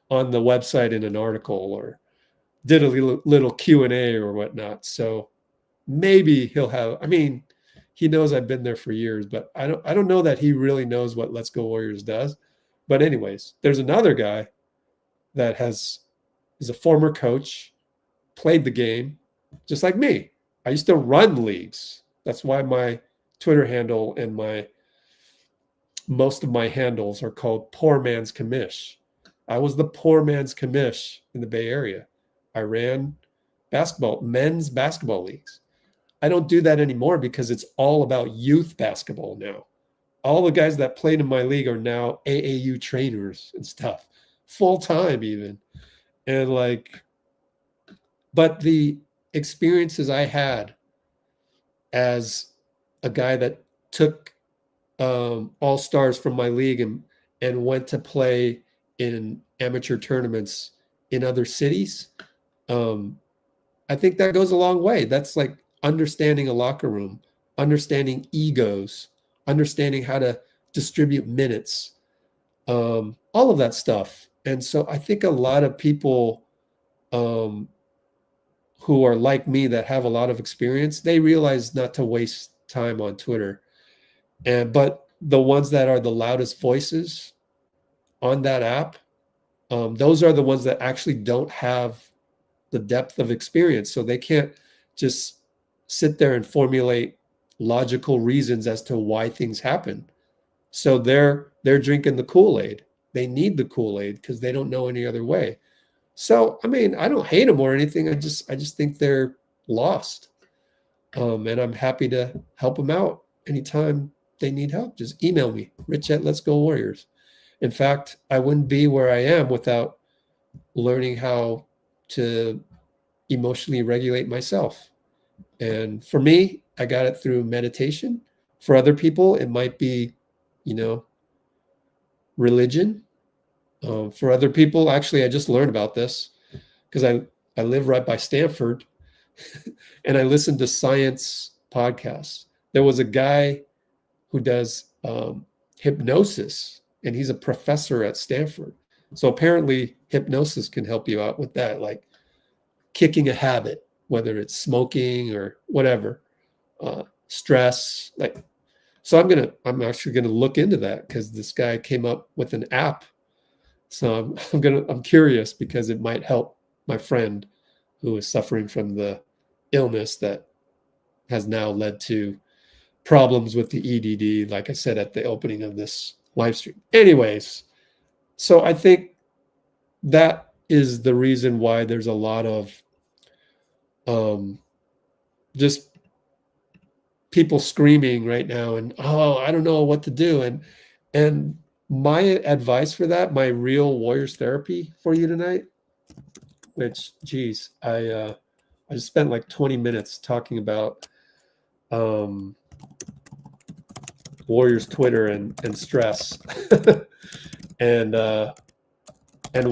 on the website in an article or did a little Q&A or whatnot. So maybe he'll have, he knows I've been there for years, but I don't know that he really knows what Let's Go Warriors does. But anyways, there's another guy that is a former coach, played the game, just like me. I used to run leagues. That's why my Twitter handle and most of my handles are called Poor Man's Commish. I was the poor man's commish in the Bay Area. I ran men's basketball leagues. I don't do that anymore because it's all about youth basketball now. All the guys that played in my league are now AAU trainers and stuff, full time even. And but the experiences I had as a guy that took all stars from my league and went to play in amateur tournaments in other cities, I think that goes a long way. That's like understanding a locker room, understanding egos, understanding how to distribute minutes, all of that stuff. And so I think a lot of people who are like me that have a lot of experience, they realize not to waste time on Twitter. But the ones that are the loudest voices on that app, those are the ones that actually don't have the depth of experience. So they can't just sit there and formulate logical reasons as to why things happen. So they're drinking the Kool-Aid. They need the Kool-Aid because they don't know any other way. So, I don't hate them or anything. I just think they're lost. And I'm happy to help them out anytime they need help. Just email me, rich@letsgowarriors. In fact, I wouldn't be where I am without learning how to emotionally regulate myself. And for me, I got it through meditation. For other people, it might be, religion. For other people, actually, I just learned about this because I live right by Stanford and I listen to science podcasts. There was a guy who does hypnosis, and he's a professor at Stanford. So apparently hypnosis can help you out with that, like kicking a habit, whether it's smoking or whatever, stress. So I'm actually gonna look into that because this guy came up with an app. So I'm curious because it might help my friend who is suffering from the illness that has now led to problems with the EDD, like I said at the opening of this live stream. Anyways, so I think that is the reason why there's a lot of just people screaming right now and, oh, I don't know what to do. And my advice for that, my real Warriors therapy for you tonight, which, geez, I just spent like 20 minutes talking about Warriors Twitter and stress and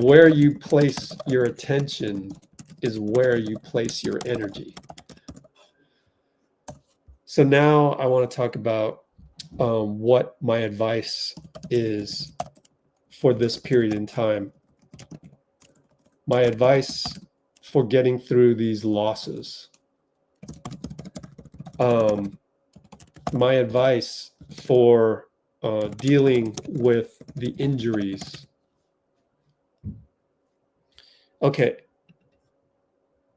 where you place your attention is where you place your energy. So now I want to talk about what my advice is for this period in time. My advice for getting through these losses. My advice for dealing with the injuries. Okay,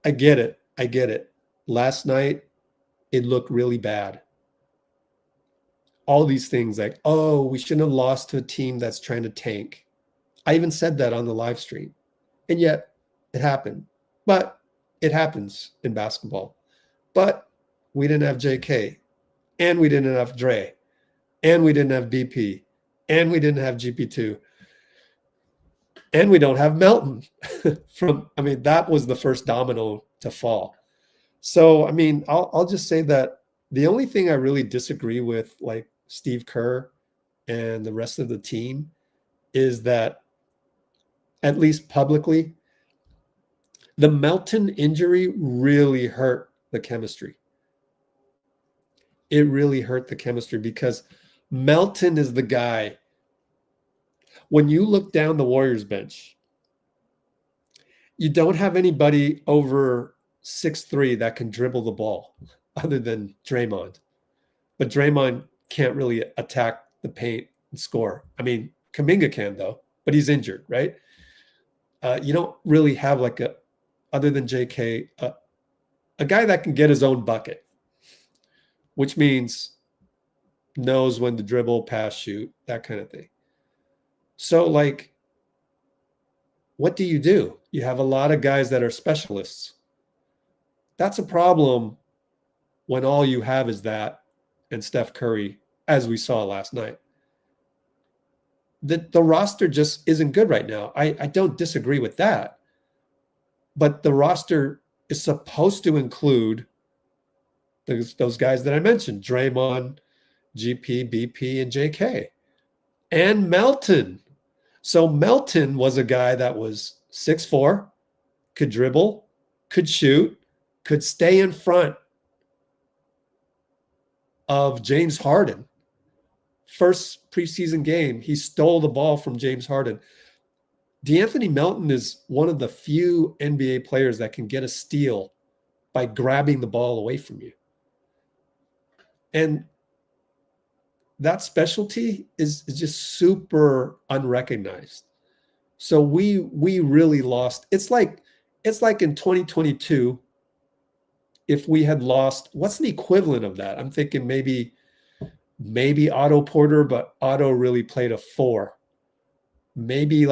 I get it. Last night, it looked really bad. All these things like, oh, we shouldn't have lost to a team that's trying to tank. I even said that on the live stream. And yet, it happened. But it happens in basketball. But we didn't have J.K. And we didn't have Dre. And we didn't have BP. And we didn't have GP2. And we don't have Melton. That was the first domino to fall. So, I'll just say that the only thing I really disagree with, like Steve Kerr and the rest of the team, is that, at least publicly, the Melton injury really hurt the chemistry. It really hurt the chemistry because Melton is the guy. When you look down the Warriors bench, you don't have anybody over 6'3" that can dribble the ball other than Draymond. But Draymond can't really attack the paint and score. Kuminga can, though, but he's injured, right? You don't really have other than J.K., a guy that can get his own bucket, which means knows when to dribble, pass, shoot, that kind of thing. So, what do? You have a lot of guys that are specialists. That's a problem when all you have is that and Steph Curry, as we saw last night. The roster just isn't good right now. I don't disagree with that. But the roster is supposed to include those guys that I mentioned, Draymond, GP, BP, and JK, and Melton. So Melton was a guy that was 6'4", could dribble, could shoot, could stay in front of James Harden. First preseason game, he stole the ball from James Harden. DeAnthony Melton is one of the few NBA players that can get a steal by grabbing the ball away from you. And that specialty is just super unrecognized. So we really lost. It's like in 2022, if we had lost, what's the equivalent of that? I'm thinking maybe Otto Porter, but Otto really played a 4. Maybe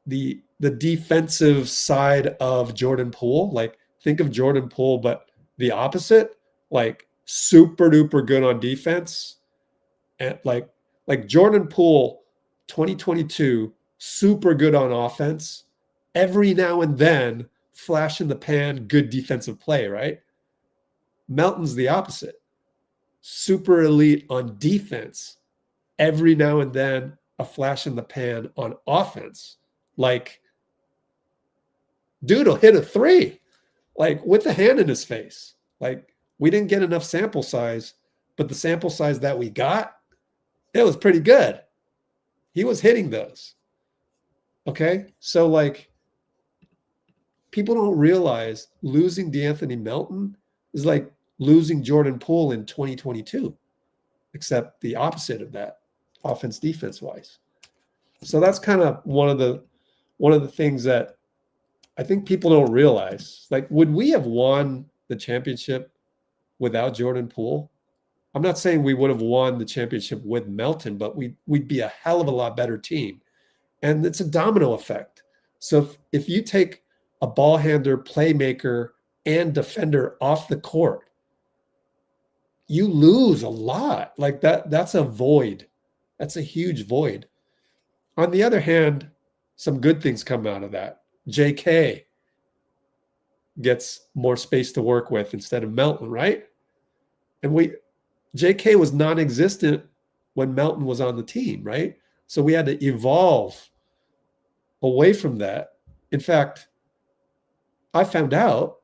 the defensive side of Jordan Poole. Think of Jordan Poole, but the opposite, super duper good on defense. And like Jordan Poole, 2022, super good on offense. Every now and then, flash in the pan, good defensive play, right? Melton's the opposite. Super elite on defense. Every now and then, a flash in the pan on offense. Dude will hit a 3, with a hand in his face. We didn't get enough sample size, but the sample size that we got, it was pretty good. He was hitting those. Okay? So, people don't realize losing DeAnthony Melton is like losing Jordan Poole in 2022, except the opposite of that, offense defense wise. So that's kind of one of the things that I think people don't realize. Would we have won the championship without Jordan Poole? I'm not saying we would have won the championship with Melton, but we'd be a hell of a lot better team. And it's a domino effect. So if you take a ball handler, playmaker, and defender off the court, you lose a lot. Like that's a void. That's a huge void. On the other hand, some good things come out of that. J.K. gets more space to work with instead of Melton, right? And J.K. was non-existent when Melton was on the team, right? So we had to evolve away from that. In fact, I found out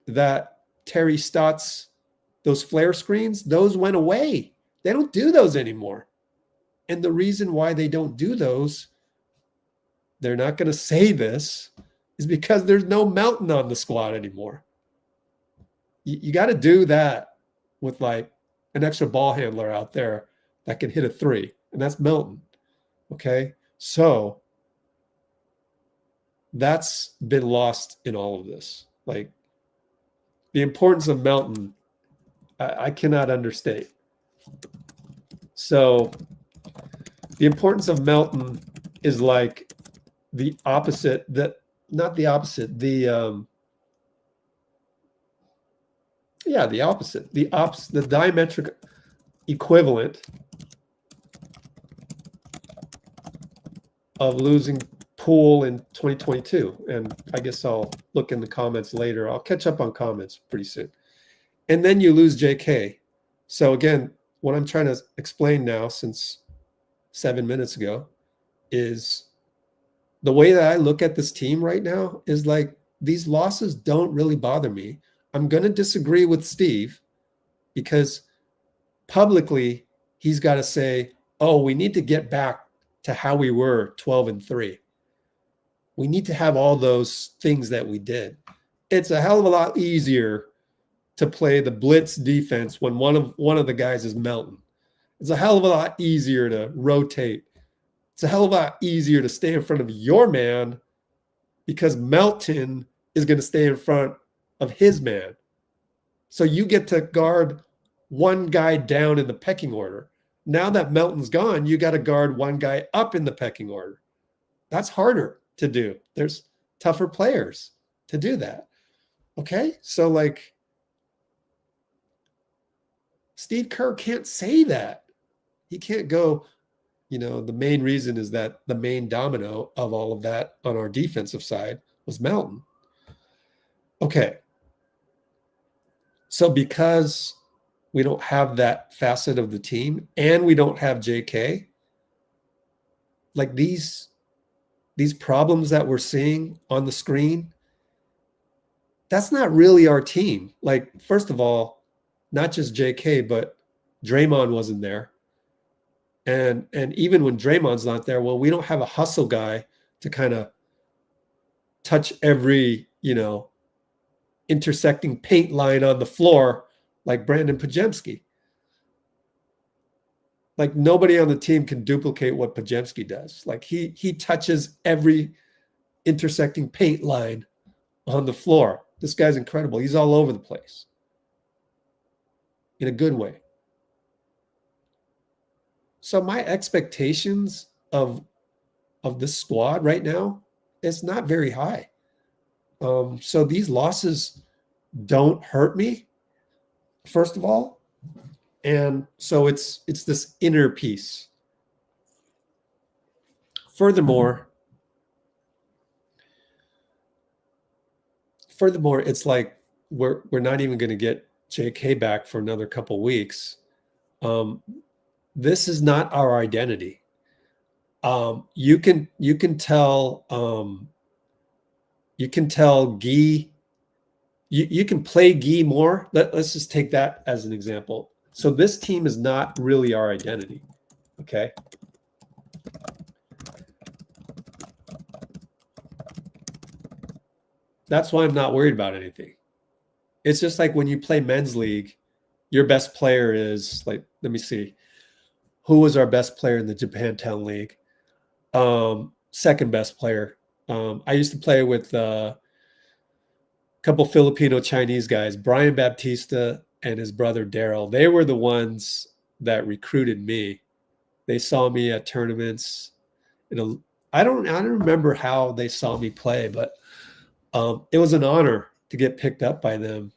that Terry Stotts, those flare screens, those went away. They don't do those anymore. And the reason why they don't do those, they're not going to say this, is because there's no Melton on the squad anymore. You got to do that with like an extra ball handler out there that can hit a three, and that's Melton. Okay, so that's been lost in all of this. Like the importance of Melton, I cannot understate. So the importance of Melton is like the opposite, not the opposite, the opposite, the diametric equivalent of losing Poole in 2022. And I guess I'll look in the comments later. I'll catch up on comments pretty soon. And then you lose JK. So again, what I'm trying to explain now since 7 minutes ago is the way that I look at this team right now is like these losses don't really bother me. I'm going to disagree with Steve because publicly he's got to say, oh, we need to get back to how we were 12-3. We need to have all those things that we did. It's a hell of a lot easier to play the blitz defense when one of the guys is Melton. It's a hell of a lot easier to rotate. It's a hell of a lot easier to stay in front of your man because Melton is going to stay in front of his man. So you get to guard one guy down in the pecking order. Now that Melton's gone, you got to guard one guy up in the pecking order. That's harder to do. There's tougher players to do that. Okay? So like Steve Kerr can't say that. He can't go, the main reason is that the main domino of all of that on our defensive side was Melton. Okay. So because we don't have that facet of the team and we don't have JK, like these problems that we're seeing on the screen, that's not really our team. Like, first of all, not just JK, but Draymond wasn't there. And even when Draymond's not there, well, we don't have a hustle guy to kind of touch every, intersecting paint line on the floor like Brandon Pajemski. Like nobody on the team can duplicate what Pajemski does. Like he touches every intersecting paint line on the floor. This guy's incredible. He's all over the place in a good way. So my expectations of this squad right now is not very high. So these losses don't hurt me, first of all. And so it's this inner peace. Furthermore, it's like we're not even going to get JK back for another couple weeks. This is not our identity. You can tell Guy. You can play Guy more. Let's just take that as an example. So this team is not really our identity. Okay. That's why I'm not worried about anything. It's just like when you play men's league, your best player is like, let me see. Who was our best player in the Japantown League? Second best player. I used to play with a couple Filipino Chinese guys, Brian Baptista and his brother Daryl. They were the ones that recruited me. They saw me at tournaments. I don't remember how they saw me play, but it was an honor to get picked up by them.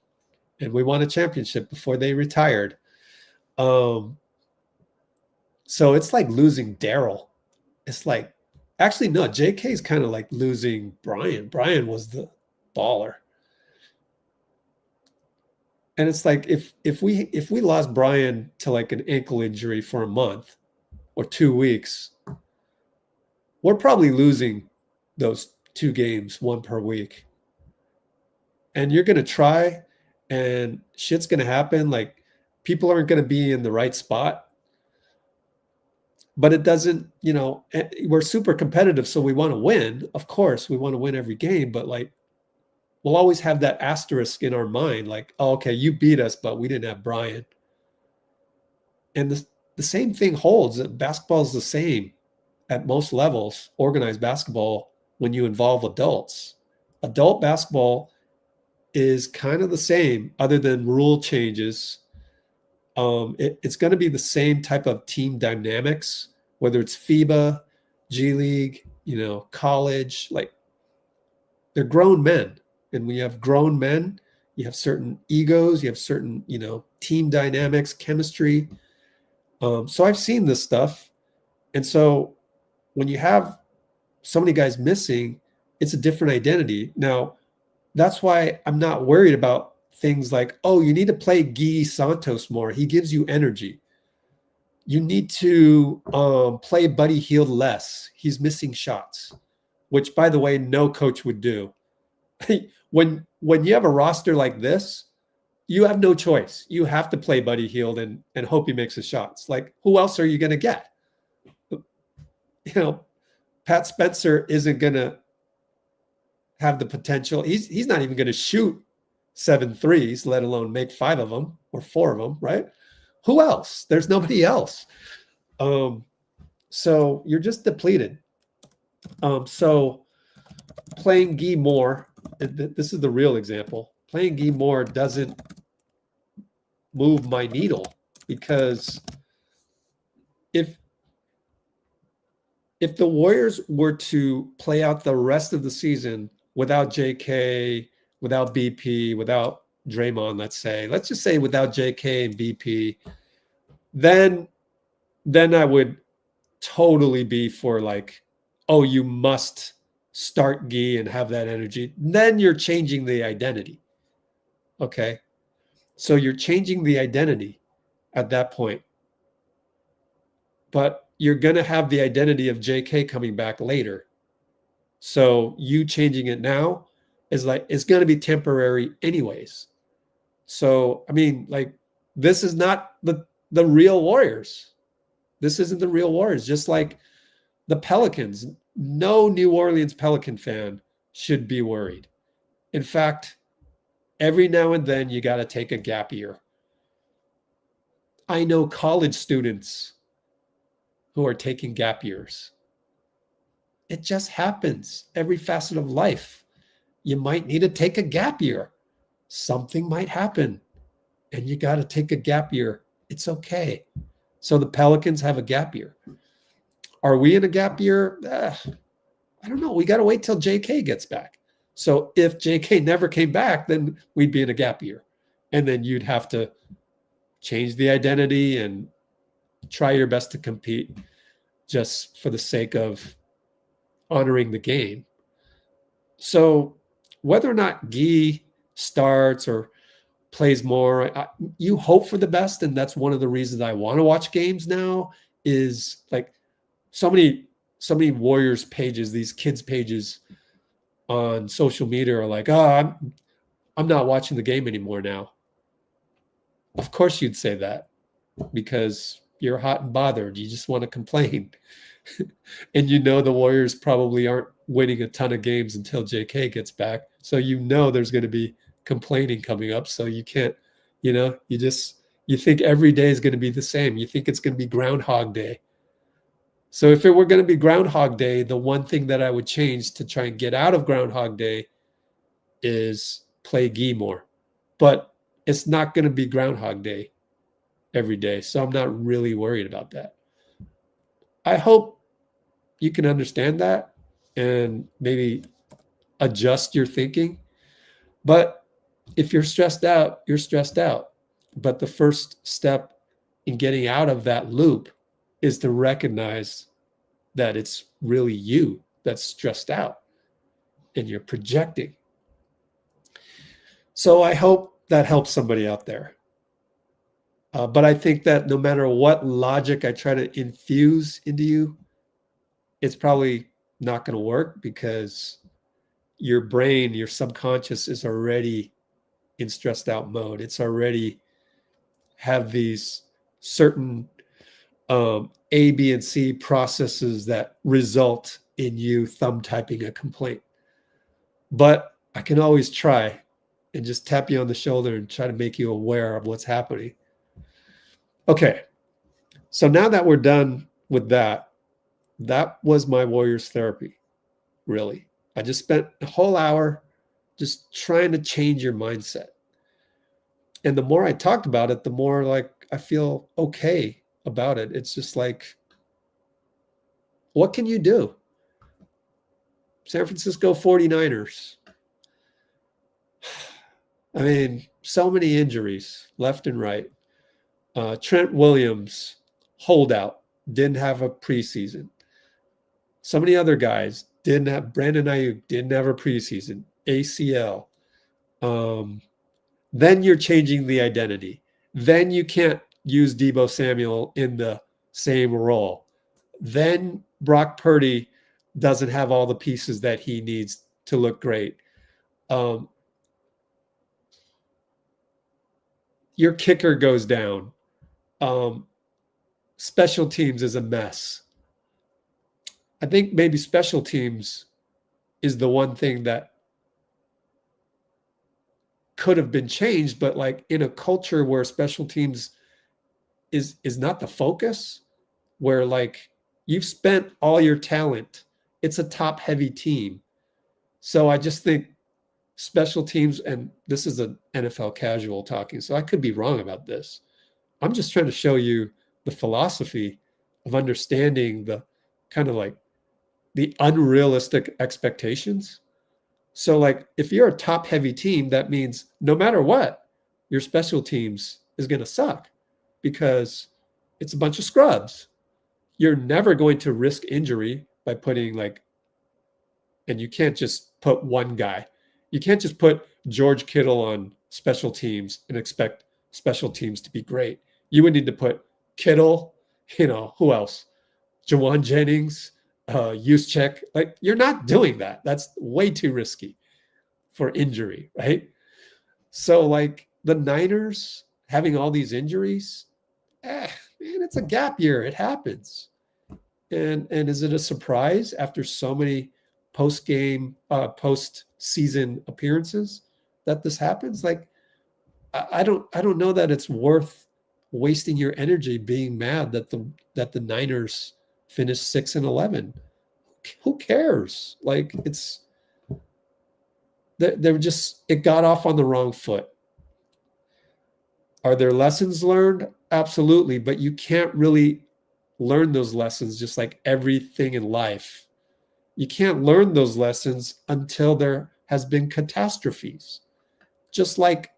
And we won a championship before they retired. So it's like losing Daryl. It's like, actually, no, JK is kind of like losing Brian. Brian was the baller. And it's like if we lost Brian to like an ankle injury for a month or 2 weeks, we're probably losing those 2 games, 1 per week. And you're gonna try, and shit's gonna happen. Like people aren't gonna be in the right spot. But it doesn't, we're super competitive, so we want to win. Of course, we want to win every game, but like we'll always have that asterisk in our mind, like, oh, okay, you beat us, but we didn't have Brian. And the same thing holds. Basketball is the same at most levels, organized basketball, when you involve adults. Adult basketball is kind of the same, other than rule changes. It's going to be the same type of team dynamics, whether it's FIBA, G League, college. Like they're grown men, and when you have grown men, you have certain egos, you have certain team dynamics, chemistry. So I've seen this stuff, and so when you have so many guys missing, it's a different identity. Now, that's why I'm not worried about things like, oh, you need to play Guy Santos more. He gives you energy. You need to play Buddy Hield less. He's missing shots, which, by the way, no coach would do. When you have a roster like this, you have no choice. You have to play Buddy Hield and hope he makes the shots. Like, who else are you going to get? Pat Spencer isn't going to have the potential. He's not even going to shoot 7 threes, let alone make 5 of them or 4 of them, right? Who else? There's nobody else. So you're just depleted. So playing Guy Moore, this is the real example. Playing Guy Moore doesn't move my needle, because if the Warriors were to play out the rest of the season without JK, without BP, without Draymond, let's just say without JK and BP, then I would totally be for like, oh, you must start Guy and have that energy. Then you're changing the identity. Okay. So you're changing the identity at that point. But you're going to have the identity of JK coming back later. So you changing it now is like, it's going to be temporary anyways. So, I mean, like, this is not the real Warriors. This isn't the real Warriors. Just like the Pelicans, no New Orleans Pelican fan should be worried. In fact, every now and then you got to take a gap year. I know college students who are taking gap years. It just happens every facet of life. You might need to take a gap year. Something might happen, and you got to take a gap year. It's okay. So the Pelicans have a gap year. Are we in a gap year? I don't know. We got to wait till JK gets back. So if JK never came back, then we'd be in a gap year. And then you'd have to change the identity and try your best to compete just for the sake of honoring the game. So whether or not Guy starts or plays more, you hope for the best. And that's one of the reasons I want to watch games now, is like so many Warriors pages, these kids pages on social media are like, oh, I'm not watching the game anymore now. Of course you'd say that, because you're hot and bothered. You just want to complain. And the Warriors probably aren't winning a ton of games until JK gets back. So there's going to be complaining coming up. So you can't, you think every day is going to be the same. You think it's going to be Groundhog Day. So if it were going to be Groundhog Day, the one thing that I would change to try and get out of Groundhog Day is play Guy more. But it's not going to be Groundhog Day every day. So I'm not really worried about that. I hope you can understand that and maybe adjust your thinking. But if you're stressed out, you're stressed out. But the first step in getting out of that loop is to recognize that it's really you that's stressed out and you're projecting. So I hope that helps somebody out there. But I think that no matter what logic I try to infuse into you, it's probably not going to work because your brain, your subconscious is already in stressed out mode. It's already have these certain A, B, and C processes that result in you thumb typing a complaint. But I can always try and just tap you on the shoulder and try to make you aware of what's happening. Okay, so now that we're done with that, that was my Warriors therapy, really. I just spent a whole hour just trying to change your mindset. And the more I talked about it, the more like I feel okay about it. It's just like, what can you do? San Francisco 49ers. I mean, so many injuries left and right. Trent Williams, holdout, didn't have a preseason. So many other guys didn't have, Brandon Ayuk didn't have a preseason, ACL. Then you're changing the identity. Then you can't use Deebo Samuel in the same role. Then Brock Purdy doesn't have all the pieces that he needs to look great. Your kicker goes down. Special teams is a mess. I think maybe special teams is the one thing that could have been changed, but like in a culture where special teams is not the focus, where like you've spent all your talent, it's a top heavy team. So I just think special teams, and this is an NFL casual talking, so I could be wrong about this. I'm just trying to show you the philosophy of understanding the kind of like the unrealistic expectations. So like if you're a top heavy team, that means no matter what, your special teams is going to suck because it's a bunch of scrubs. You're never going to risk injury by putting like, and you can't just put one guy. You can't just put George Kittle on special teams and expect special teams to be great. You would need to put Kittle, who else? Jawan Jennings, Juszczyk. Like, you're not doing that. That's way too risky for injury, right? So, like, the Niners having all these injuries, man, it's a gap year. It happens. And is it a surprise after so many postseason appearances that this happens? Like, I don't know that it's worth wasting your energy being mad that the Niners finished 6-11. Who cares? Like, it got off on the wrong foot. Are there lessons learned? Absolutely, but you can't really learn those lessons just like everything in life. You can't learn those lessons until there has been catastrophes. Just like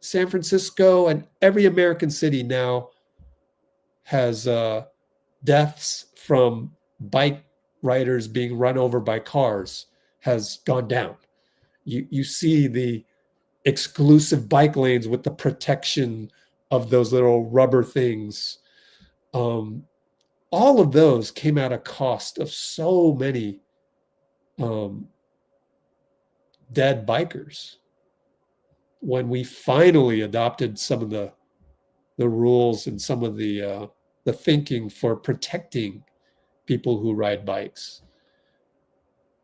San Francisco and every American city now has deaths from bike riders being run over by cars has gone down. You see the exclusive bike lanes with the protection of those little rubber things. All of those came at a cost of so many dead bikers. When we finally adopted some of the rules and some of the thinking for protecting people who ride bikes.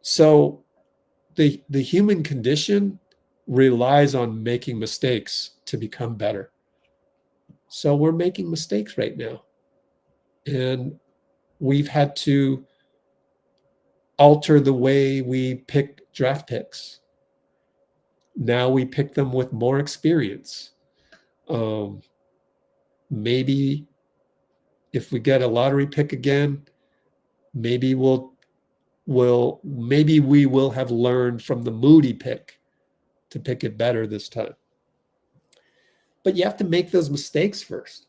So the human condition relies on making mistakes to become better. So we're making mistakes right now. And we've had to alter the way we pick draft picks. Now we pick them with more experience. Maybe if we get a lottery pick again, maybe we will have learned from the Moody pick to pick it better this time. But you have to make those mistakes first.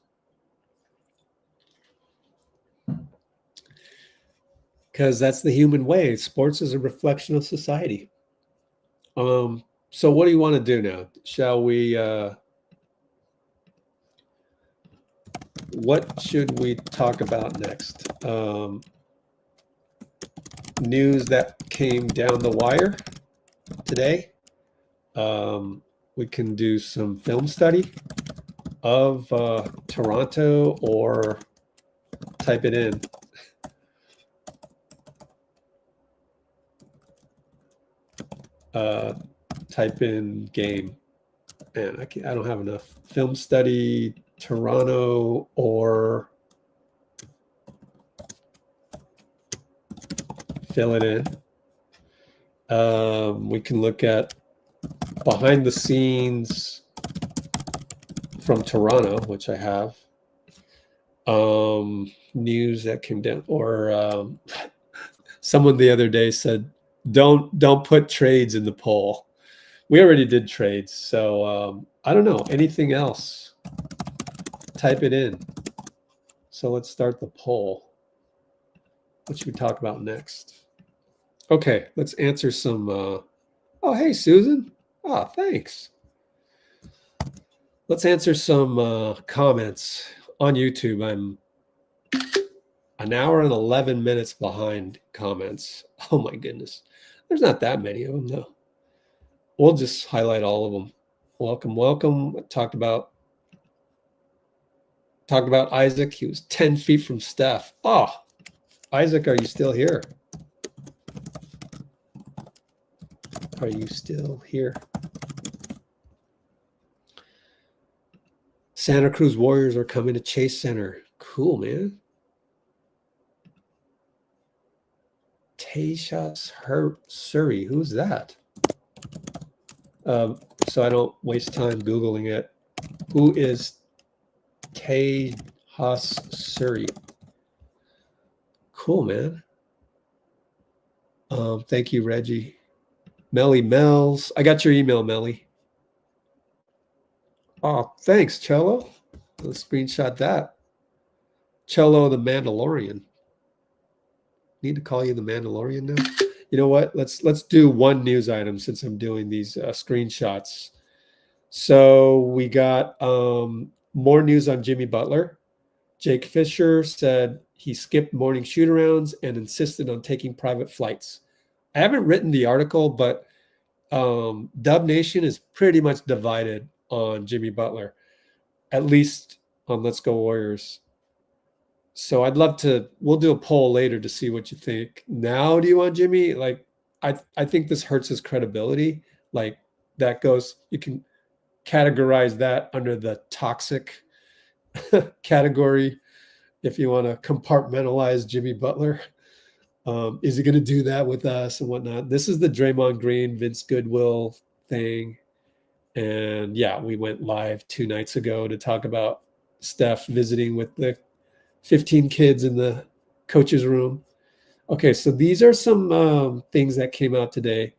because that's the human way. Sports is a reflection of society. So what do you want to do now? Shall we, what should we talk about next? News that came down the wire today. We can do some film study of Toronto, or type it in. Type in game. Man, I don't have enough. Film study, Toronto, or fill it in. We can look at behind the scenes from Toronto, which I have. News that came down, or someone the other day said, don't put trades in the poll. We already did trades, so I don't know. Anything else? Type it in. So let's start the poll. What should we talk about next? Okay, let's answer some. Oh, hey, Susan. Oh, thanks. Let's answer some comments on YouTube. I'm an hour and 11 minutes behind comments. Oh my goodness. There's not that many of them though. We'll just highlight all of them. Welcome, welcome. Talked about Isaac. He was 10 feet from Steph. Oh, Isaac, are you still here? Are you still here? Santa Cruz Warriors are coming to Chase Center. Cool, man. Taysha's Surrey. Who's that? So I don't waste time Googling it. Who is Taysha's Surrey? Cool, man. Thank you, Reggie. Melly Mells. I got your email, Melly. Oh, thanks, Cholo. Let's screenshot that. Cholo the Mandalorian. Need to call you the Mandalorian now? You know what? Let's do one news item since I'm doing these screenshots. So we got more news on Jimmy Butler. Jake Fisher said he skipped morning shoot-arounds and insisted on taking private flights. I haven't written the article, but Dub Nation is pretty much divided on Jimmy Butler, at least on Let's Go Warriors. So I'd love to, we'll do a poll later to see what you think. Now, do you want Jimmy? Like, I think this hurts his credibility. Like, that goes, you can categorize that under the toxic category if you want to compartmentalize Jimmy Butler. Is he going to do that with us and whatnot? This is the Draymond Green, Vince Goodwill thing. And yeah, we went live 2 nights ago to talk about Steph visiting with the 15 kids in the coach's room. Okay, so these are some things that came out today.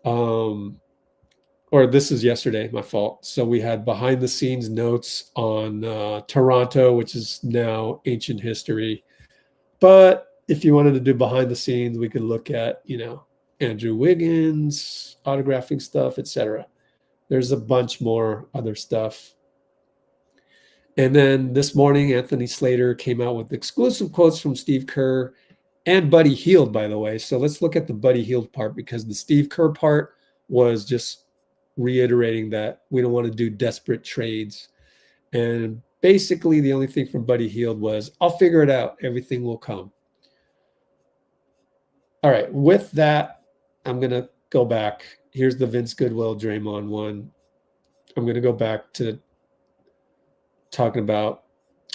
Or this is yesterday, my fault. So we had behind the scenes notes on Toronto, which is now ancient history. But if you wanted to do behind the scenes, we could look at, Andrew Wiggins, autographing stuff, etc. There's a bunch more other stuff. And then this morning, Anthony Slater came out with exclusive quotes from Steve Kerr and Buddy Hield, by the way. So let's look at the Buddy Hield part, because the Steve Kerr part was just reiterating that we don't want to do desperate trades. And basically the only thing from Buddy Hield was, I'll figure it out. Everything will come. All right. With that, I'm going to go back. Here's the Vince Goodwill Draymond one. I'm going to go back to talking about,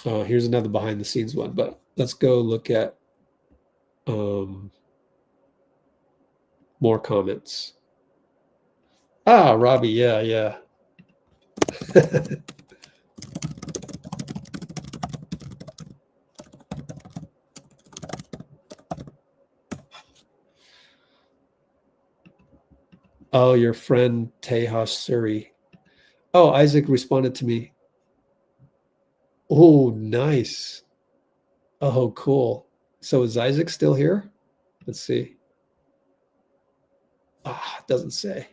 here's another behind the scenes one, but let's go look at more comments. Ah, Robbie. Yeah. Oh, your friend Tejas Suri. Oh, Isaac responded to me. Oh, nice. Oh, cool. So is Isaac still here? Let's see. It doesn't say.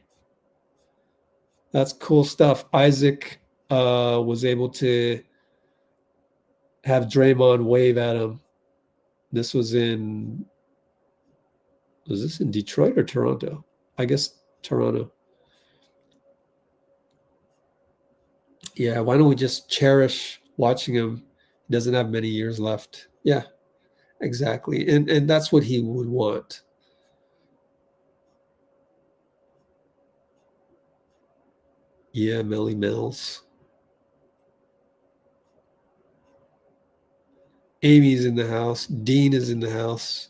That's cool stuff. Isaac was able to have Draymond wave at him. This was in Detroit or Toronto? I guess Toronto. Yeah, why don't we just cherish watching him? He doesn't have many years left. Yeah, exactly. And that's what he would want. Yeah, Melly Mills. Amy's in the house. Dean is in the house.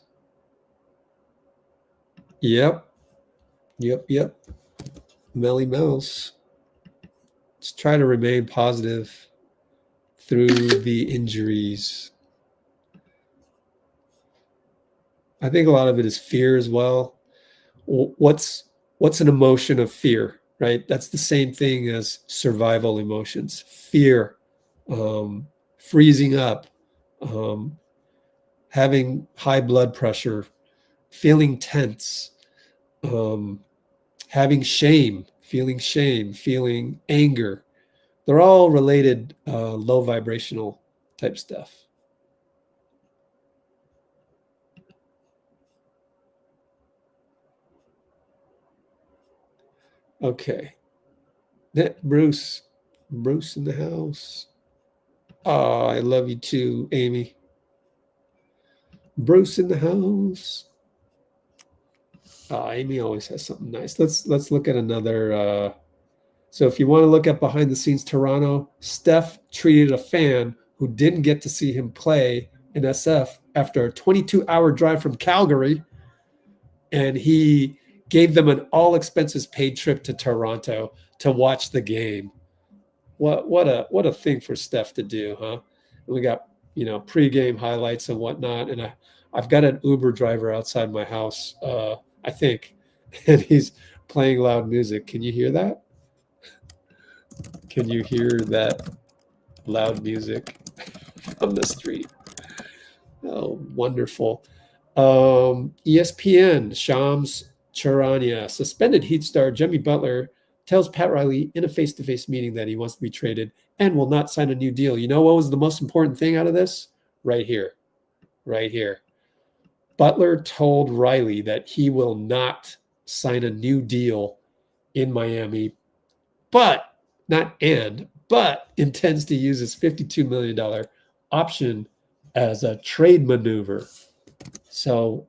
Yep. Melly Mills. Let's try to remain positive through the injuries. I think a lot of it is fear as well. What's an emotion of fear, right? That's the same thing as survival emotions. Fear, freezing up, having high blood pressure, feeling tense, having shame, feeling anger. They're all related, low vibrational type stuff. Okay. Bruce in the house. Oh, I love you too, Amy. Bruce in the house. Amy always has something nice. Let's look at another. So if you want to look at behind the scenes Toronto, Steph treated a fan who didn't get to see him play in SF after a 22-hour drive from Calgary, and he gave them an all expenses paid trip to Toronto to watch the game. What a thing for Steph to do, huh? And we got, pregame highlights and whatnot. And I've got an Uber driver outside my house, I think, and he's playing loud music. Can you hear that? Can you hear that loud music from the street? Oh, wonderful. ESPN, Shams Charania, suspended Heat star Jimmy Butler tells Pat Riley in a face-to-face meeting that he wants to be traded and will not sign a new deal. You know what was the most important thing out of this? Right here. Butler told Riley that he will not sign a new deal in Miami, but intends to use his $52 million option as a trade maneuver. So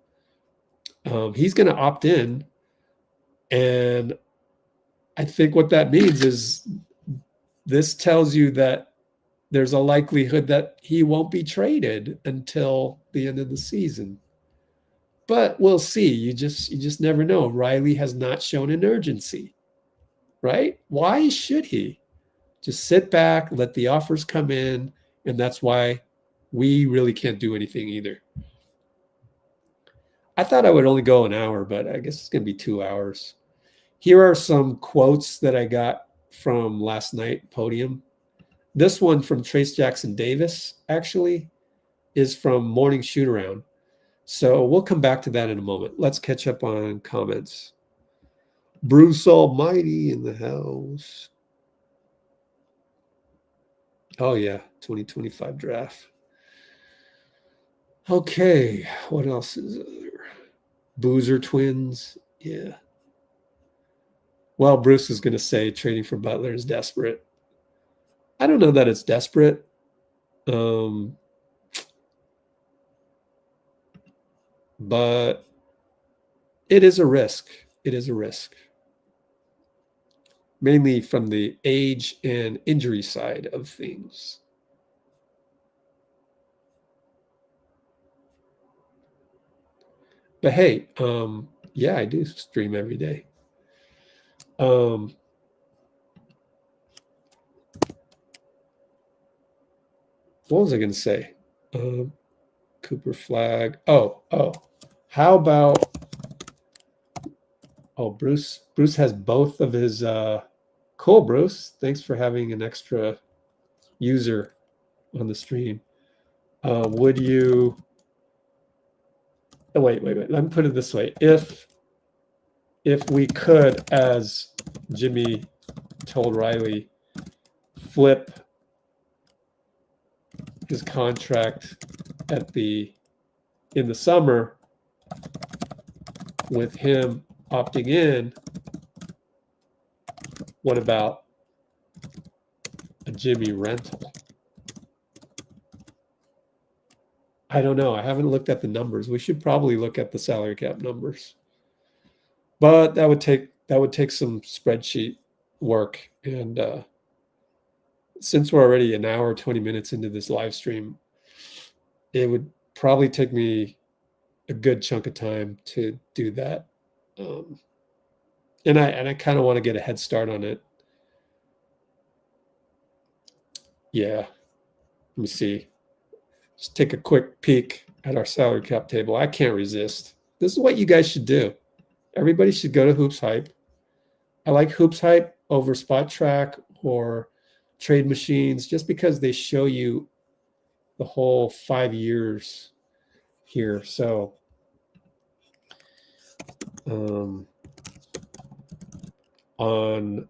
he's going to opt in. And I think what that means is this tells you that there's a likelihood that he won't be traded until the end of the season. But we'll see. You just never know. Riley has not shown an urgency, right? Why should he? Just sit back, let the offers come in, and that's why we really can't do anything either. I thought I would only go an hour, but I guess it's going to be 2 hours. Here are some quotes that I got from last night, Podium. This one from Trace Jackson Davis, actually, is from Morning Shootaround. So we'll come back to that in a moment. Let's catch up on comments. Bruce Almighty in the house. Oh, yeah, 2025 draft. Okay, what else is there? Boozer twins, yeah. Well, Bruce is going to say trading for Butler is desperate. I don't know that it's desperate. But it is a risk. Mainly from the age and injury side of things. But hey, yeah, I do stream every day. What was I going to say? Cooper flag. Oh, how about? Oh, Bruce has both of his. Cool, Bruce. Thanks for having an extra user on the stream. Would you Wait. Let me put it this way. If we could, as Jimmy told Riley, flip his contract in the summer with him opting in, what about a Jimmy rental? I don't know. I haven't looked at the numbers. We should probably look at the salary cap numbers. But that would take some spreadsheet work. And since we're already an hour, 20 minutes into this live stream, it would probably take me a good chunk of time to do that. And I kind of want to get a head start on it. Yeah. Let me see. Just take a quick peek at our salary cap table. I can't resist. This is what you guys should do. Everybody should go to Hoops Hype. I like Hoops Hype over Spot Track or Trade Machines just because they show you the whole 5 years here. So on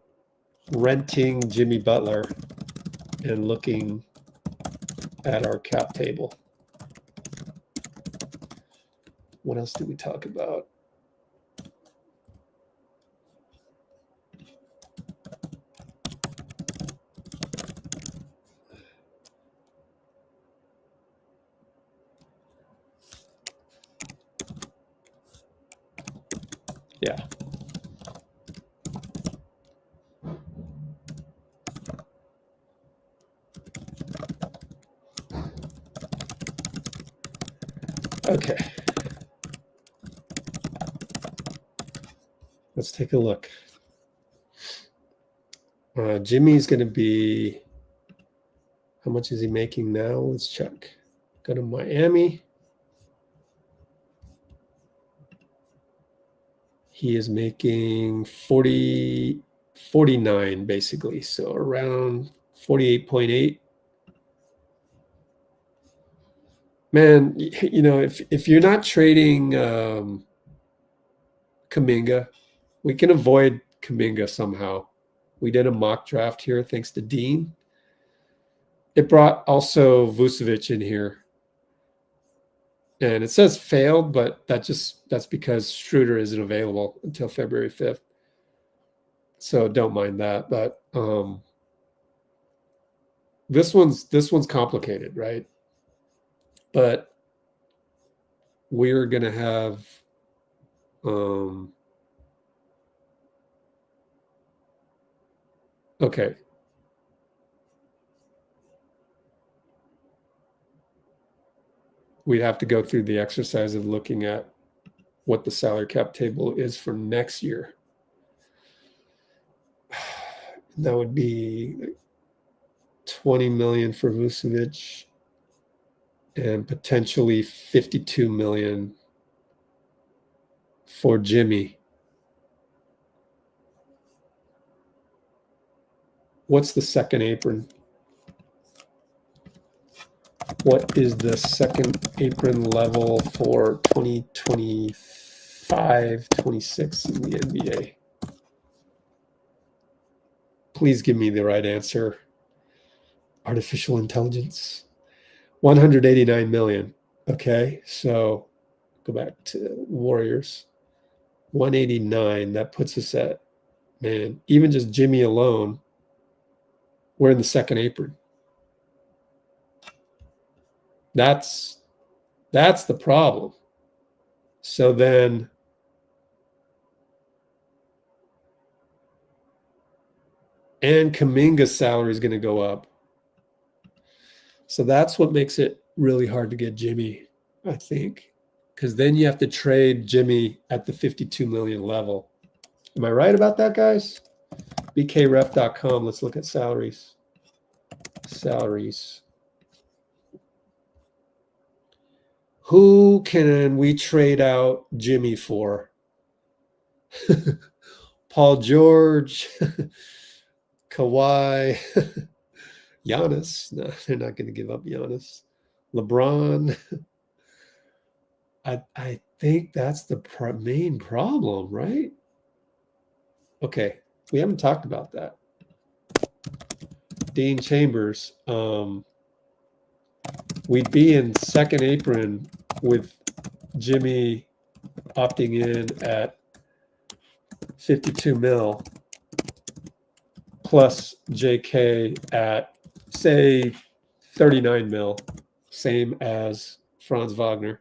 renting Jimmy Butler and looking at our cap table. What else did we talk about? Yeah. Okay. Let's take a look. Jimmy's going to be, how much is he making now? Let's check. Go to Miami. He is making 49 basically. So around 48.8. Man, you know, if you're not trading Kuminga, we can avoid Kuminga somehow. We did a mock draft here thanks to Dean. It brought also Vucevic in here. And it says failed, but that's because Schroder isn't available until February 5th. So don't mind that. But this one's complicated, right? But we're gonna have okay. We'd have to go through the exercise of looking at what the salary cap table is for next year. That would be 20 million for Vucevic and potentially 52 million for Jimmy. What's the second apron? What is the second apron level for 2025-26 in the NBA? Please give me the right answer. Artificial intelligence. 189 million. Okay, so go back to Warriors. 189. That puts us at, man, even just Jimmy alone, we're in the second apron. That's the problem. So then and Kuminga's salary is going to go up. So that's what makes it really hard to get Jimmy, I think, because then you have to trade Jimmy at the 52 million level. Am I right about that, guys? BKRef.com. Let's look at salaries. Salaries. Who can we trade out Jimmy for? Paul George, Kawhi, Giannis. No, they're not going to give up Giannis. LeBron. I think that's the main problem, right? Okay, we haven't talked about that. Dean Chambers, we'd be in second apron with Jimmy opting in at 52 mil plus JK at, say, 39 mil, same as Franz Wagner.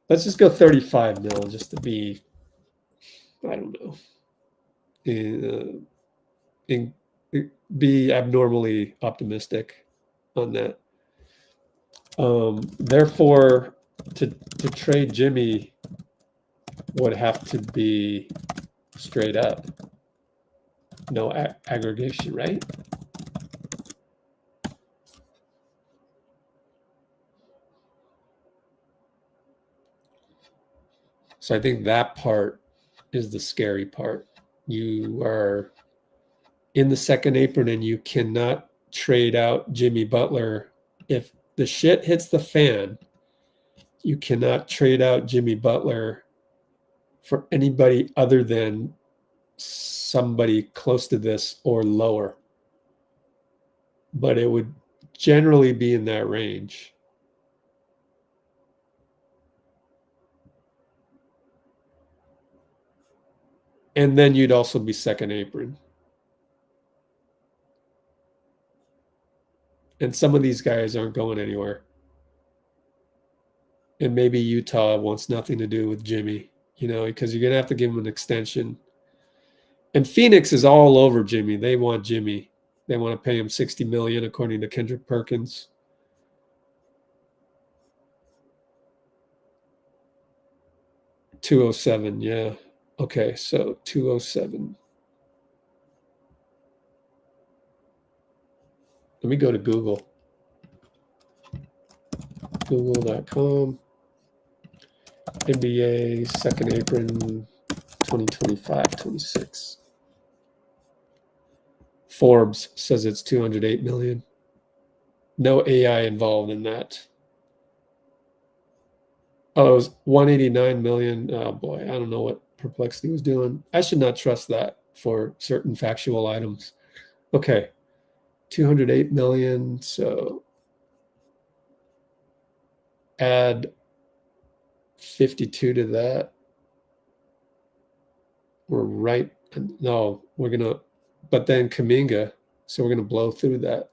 Let's just go 35 mil just to be, I don't know, be abnormally optimistic on that. Therefore, to trade Jimmy would have to be straight up. No aggregation, right? So I think that part is the scary part. You are in the second apron and you cannot trade out Jimmy Butler. If the shit hits the fan, you cannot trade out Jimmy Butler for anybody other than somebody close to this or lower. But it would generally be in that range. And then you'd also be second apron. And some of these guys aren't going anywhere. And maybe Utah wants nothing to do with Jimmy, because you're going to have to give him an extension. And Phoenix is all over Jimmy. They want Jimmy. They want to pay him $60 million, according to Kendrick Perkins. $207, yeah. Okay, so 207. Let me go to Google. Google.com. NBA second apron 2025-26. Forbes says it's 208 million. No AI involved in that. Oh, it was 189 million. Oh boy, I don't know what Perplexity was doing. I should not trust that for certain factual items. Okay, 208 million. So add 52 to that. We're right. No, we're going to, but then Kuminga. So we're going to blow through that.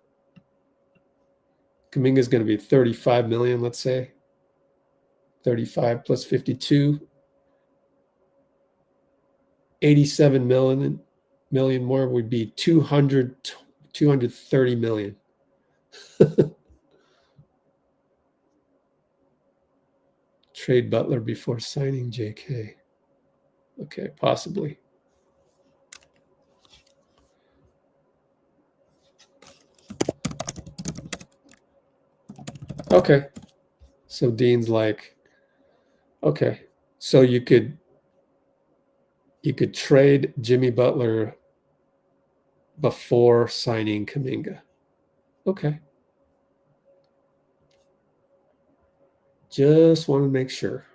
Kuminga is going to be 35 million, let's say. 35 plus 52. 87 million more would be 230 million. Trade Butler before signing JK. Okay, possibly. Okay. So Dean's like, okay, so you could trade Jimmy Butler before signing Kuminga. Okay. Just want to make sure.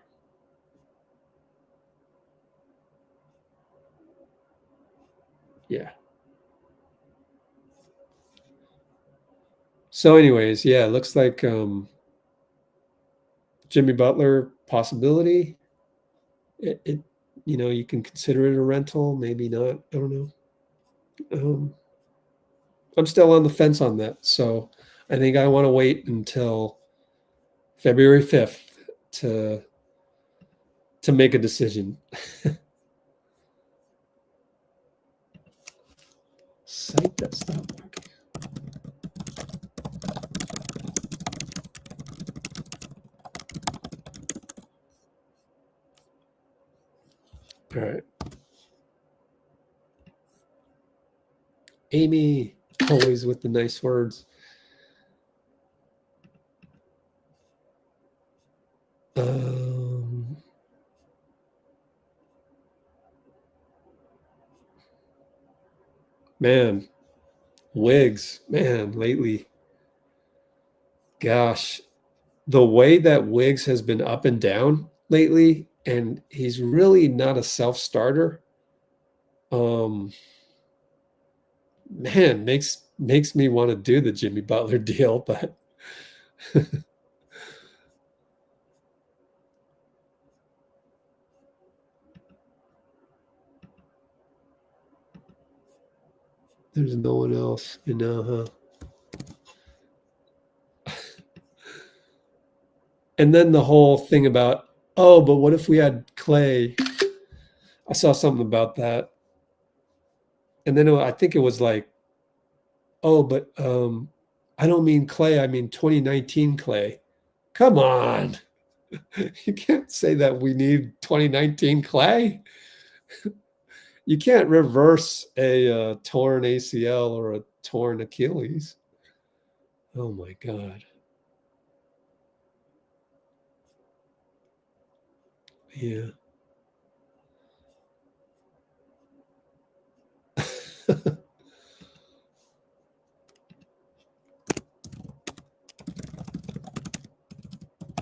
Yeah. So anyways, yeah, it looks like Jimmy Butler possibility. It you can consider it a rental, maybe not. I don't know. I'm still on the fence on that. So I think I want to wait until February 5th to make a decision. Site that stopped working. All right. Amy, always with the nice words. Man, Wiggs, man, lately, gosh, the way that Wiggs has been up and down lately, and he's really not a self-starter. Man, makes me want to do the Jimmy Butler deal, but there's no one else, you know, huh? And then the whole thing about, oh, but what if we had Clay? I saw something about that. And then I think it was like, oh, but I don't mean Clay, I mean 2019 Clay. Come on. You can't say that we need 2019 Clay. You can't reverse a torn ACL or a torn Achilles. Oh my God. Yeah.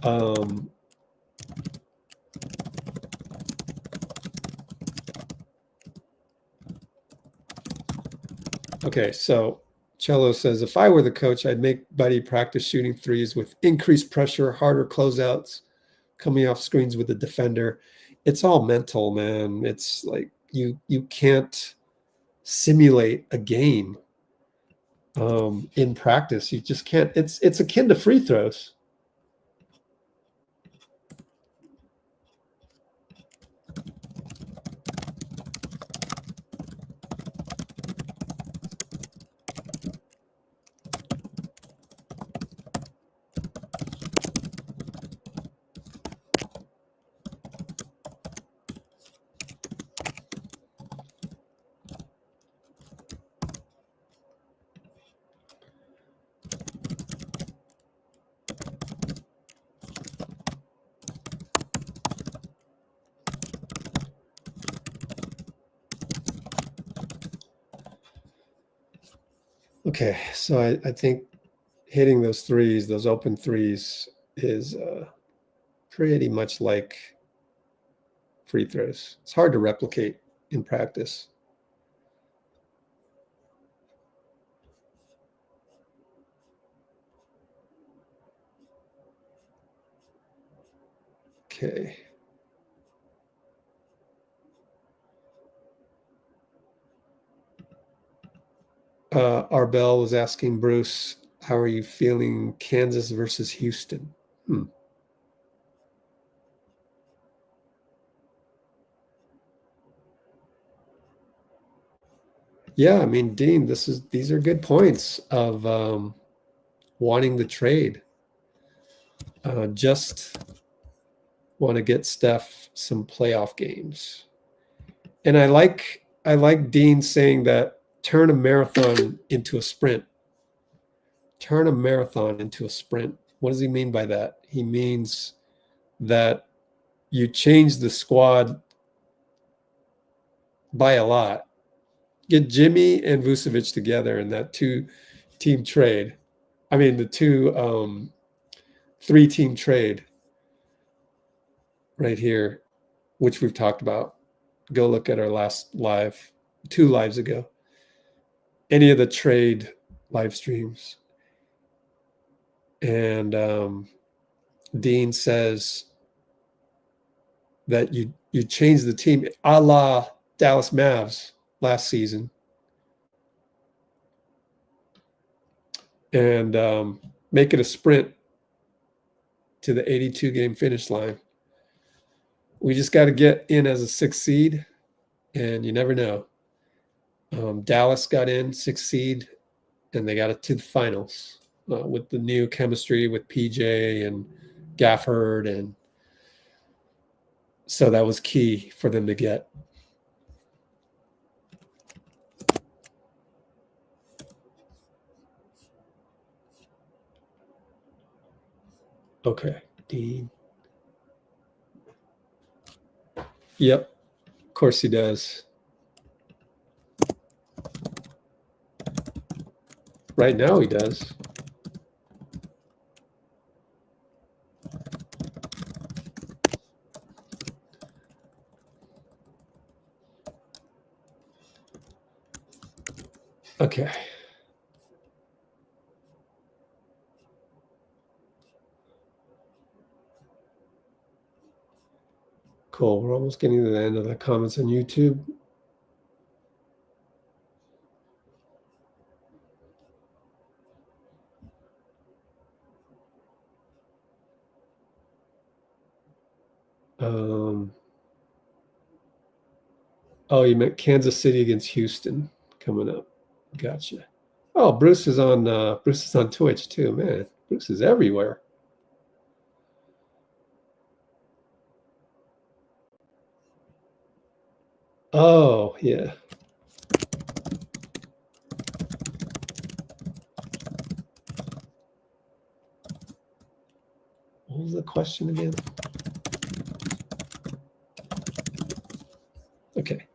um, okay, so Cholo says, if I were the coach, I'd make Buddy practice shooting threes with increased pressure, harder closeouts, coming off screens with the defender. It's all mental, man. It's like you can't simulate a game in practice. You just can't. It's akin to free throws. Okay, so I think hitting those threes, those open threes, is pretty much like free throws. It's hard to replicate in practice. Okay. Arbel was asking Bruce, how are you feeling Kansas versus Houston? Yeah, I mean, Dean, these are good points of wanting the trade. Just want to get Steph some playoff games. And I like Dean saying that turn a marathon into a sprint. Turn a marathon into a sprint. What does he mean by that? He means that you change the squad by a lot. Get Jimmy and Vucevic together in that two-team trade. I mean, the three-team trade right here, which we've talked about. Go look at our last live, 2 lives ago. Any of the trade live streams. And Dean says that you change the team a la Dallas Mavs last season. And make it a sprint to the 82-game finish line. We just got to get in as a 6th seed, and you never know. Dallas got in 6th seed, and they got it to the finals with the new chemistry with PJ and Gafford, and so that was key for them to get. Okay, Dean. Yep, of course he does. Right now he does. Okay. Cool. We're almost getting to the end of the comments on YouTube. Oh, you meant Kansas City against Houston coming up. Gotcha. Oh, Bruce is on Twitch too, man. Bruce is everywhere. Oh, yeah. What was the question again? Okay.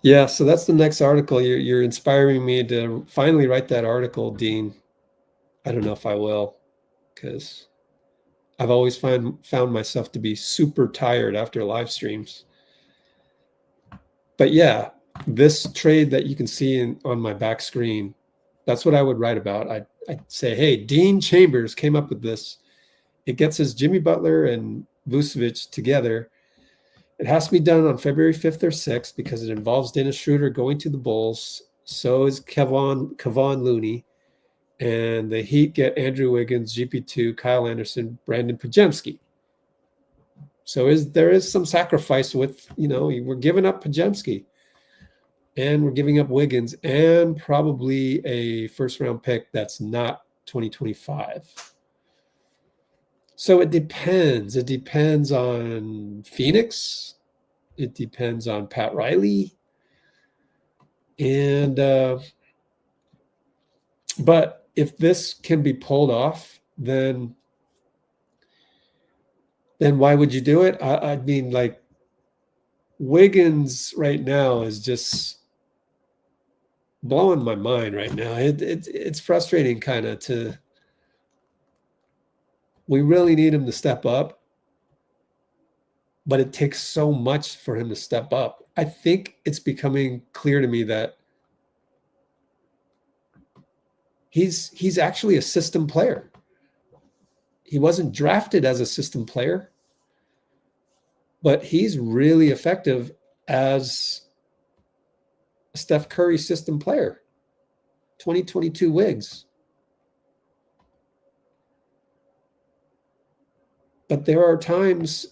Yeah, so that's the next article. You're inspiring me to finally write that article, Dean. I don't know if I will, because I've always found myself to be super tired after live streams. But yeah, this trade that you can see on my back screen, that's what I would write about. I'd say, hey, Dean Chambers came up with this. It gets his Jimmy Butler and Vucevic together. It has to be done on February 5th or 6th because it involves Dennis Schroder going to the Bulls. So is Kevon Looney. And the Heat get Andrew Wiggins, GP2, Kyle Anderson, Brandon Pajemski. So there is some sacrifice with, we're giving up Pajemski. And we're giving up Wiggins and probably a first-round pick that's not 2025. So it depends. It depends on Phoenix. It depends on Pat Riley. And but if this can be pulled off, then why would you do it? I mean, like, Wiggins right now is just blowing my mind right now. It's frustrating kind of to. We really need him to step up, but it takes so much for him to step up. I think it's becoming clear to me that he's actually a system player. He wasn't drafted as a system player, but he's really effective as a Steph Curry system player. 2022 Wiggs. But there are times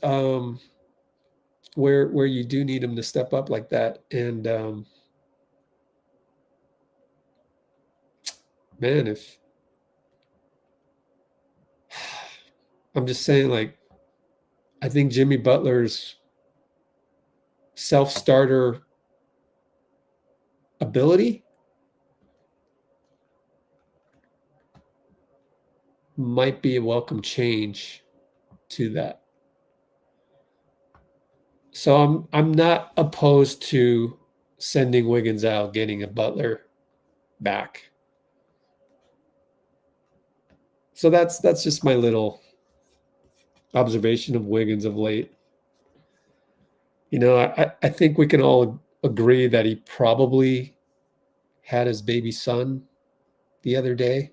where you do need him to step up like that. And man, if I'm just saying, like, I think Jimmy Butler's self-starter ability might be a welcome change to that. So I'm not opposed to sending Wiggins out, getting a Butler back. So that's just my little observation of Wiggins of late. I think we can all agree that he probably had his baby son the other day.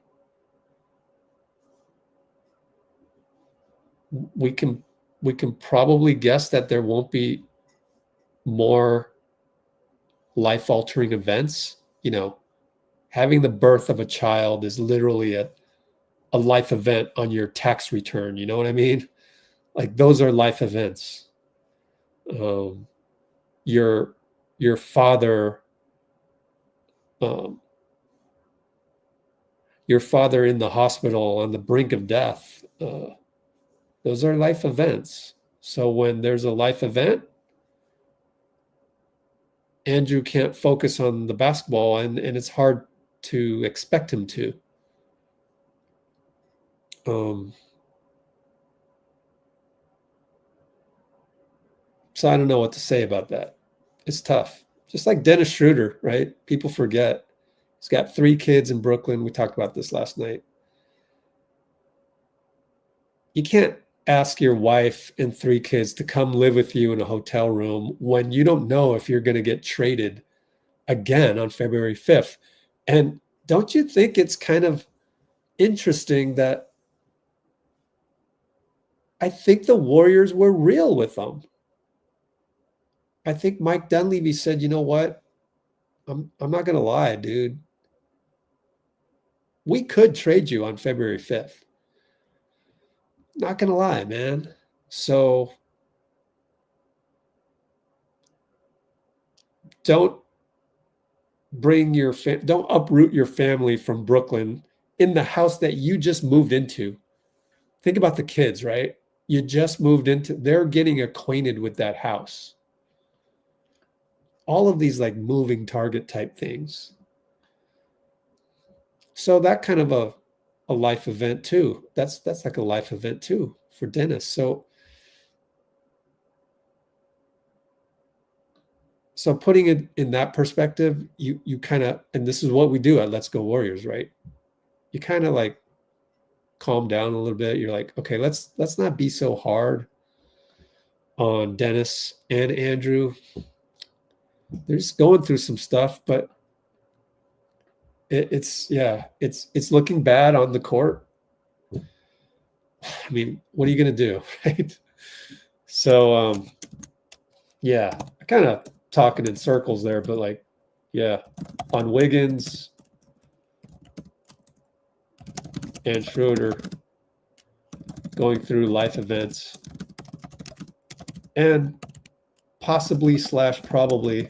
We can probably guess that there won't be more life-altering events. Having the birth of a child is literally a life event on your tax return. You know what I mean? Like, those are life events. Your father, your father in the hospital on the brink of death. Those are life events. So when there's a life event, Andrew can't focus on the basketball, and it's hard to expect him to. So I don't know what to say about that. It's tough. Just like Dennis Schroder, right? People forget. He's got 3 kids in Brooklyn. We talked about this last night. You can't ask your wife and 3 kids to come live with you in a hotel room when you don't know if you're going to get traded again on February 5th. And don't you think it's kind of interesting that I think the Warriors were real with them? I think Mike Dunleavy said, you know what? I'm not going to lie, dude. We could trade you on February 5th. Not going to lie, man. So don't don't uproot your family from Brooklyn in the house that you just moved into. Think about the kids, right? You just moved into, they're getting acquainted with that house. All of these like moving target type things. So that kind of a life event too. That's like a life event too for Dennis. So putting it in that perspective, you kind of, and this is what we do at Let's Go Warriors, right? You kind of like calm down a little bit. You're like, okay, let's not be so hard on Dennis and Andrew. They're just going through some stuff, but it's looking bad on the court. I mean, what are you going to do, right? So, yeah, I kind of talking in circles there, but like, yeah, on Wiggins and Schroder going through life events and possibly / probably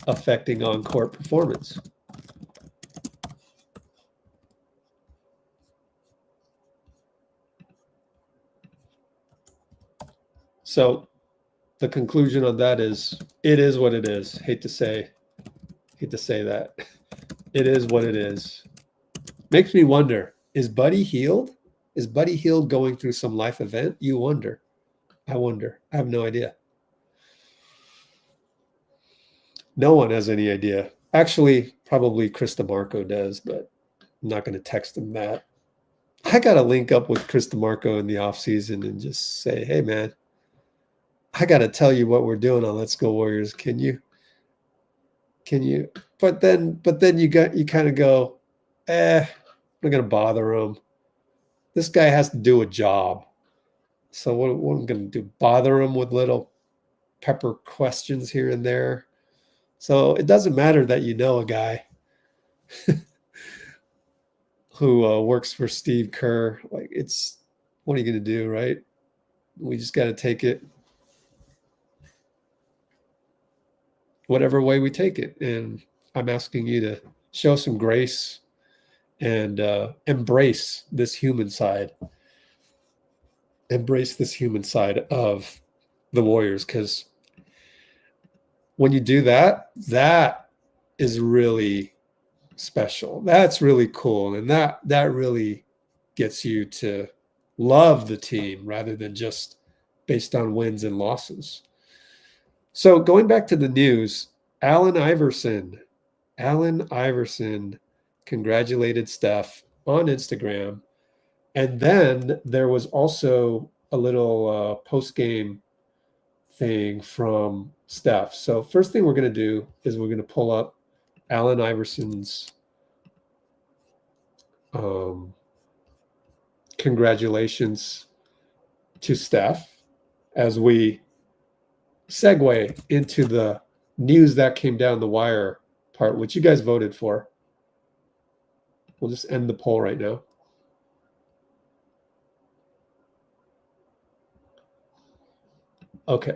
affecting on-court performance. So the conclusion on that is, it is what it is. Hate to say that. It is what it is. Makes me wonder, is Buddy Hield? Is Buddy Hield going through some life event? You wonder. I wonder. I have no idea. No one has any idea. Actually, probably Chris DeMarco does, but I'm not going to text him that. I got to link up with Chris DeMarco in the offseason and just say, hey, man, I got to tell you what we're doing on Let's Go Warriors. Can you? But then you kind of go, I'm not going to bother him. This guy has to do a job. So what I'm going to do, bother him with little pepper questions here and there. So it doesn't matter that you know a guy who works for Steve Kerr. Like, what are you going to do, right? We just got to take it whatever way we take it. And I'm asking you to show some grace and embrace this human side. Embrace this human side of the Warriors, because when you do that, that is really special. That's really cool. And that really gets you to love the team rather than just based on wins and losses. So going back to the news, Allen Iverson congratulated Steph on Instagram. And then there was also a little post-game thing from Steph. So first thing we're going to do is we're going to pull up Allen Iverson's congratulations to Steph as we segue into the news that came down the wire part, which you guys voted for. We'll just end the poll right now. Okay.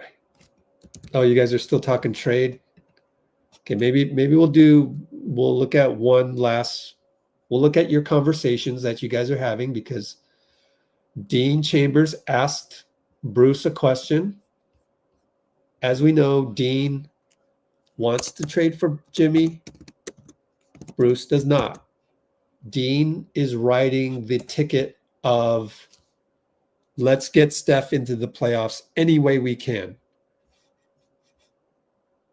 Oh, you guys are still talking trade? Okay, maybe we'll look at we'll look at your conversations that you guys are having, because Dean Chambers asked Bruce a question. As we know, Dean wants to trade for Jimmy. Bruce does not. Dean is writing the ticket of let's get Steph into the playoffs any way we can.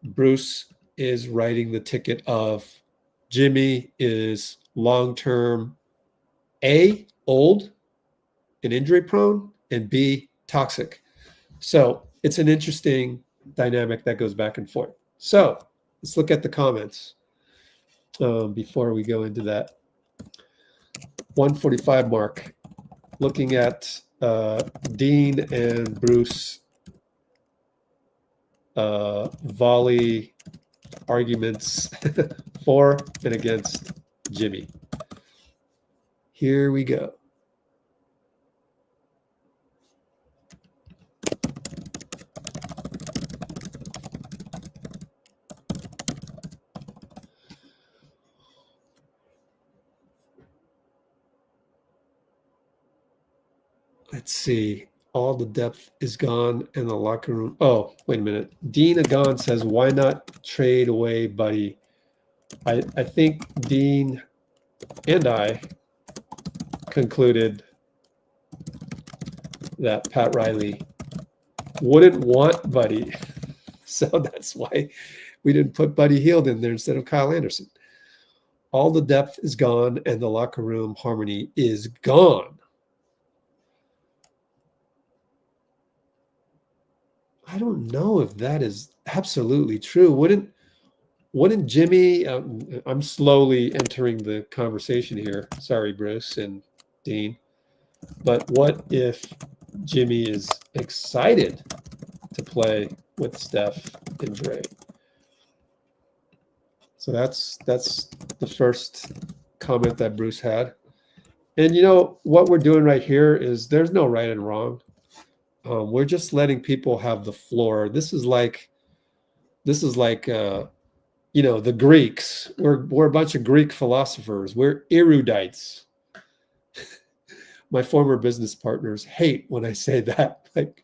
Bruce is writing the ticket of Jimmy is long-term A, old and injury prone, and B, toxic. So it's an interesting dynamic that goes back and forth. So let's look at the comments before we go into that 145 mark. Looking at Dean and Bruce volley arguments for and against Jimmy. Here we go. Let's see. All the depth is gone in the locker room. Oh, wait a minute. Dean Agon says, why not trade away Buddy? I think Dean and I concluded that Pat Riley wouldn't want Buddy. So that's why we didn't put Buddy Hield in there instead of Kyle Anderson. All the depth is gone and the locker room harmony is gone. I don't know if that is absolutely true. Wouldn't Jimmy, I'm slowly entering the conversation here. Sorry, Bruce and Dean. But what if Jimmy is excited to play with Steph and Dre? So that's the first comment that Bruce had. And you know, what we're doing right here is there's no right and wrong. We're just letting people have the floor. This is like you know, the Greeks. We're a bunch of Greek philosophers. We're erudites. My former business partners hate when I say that. Like,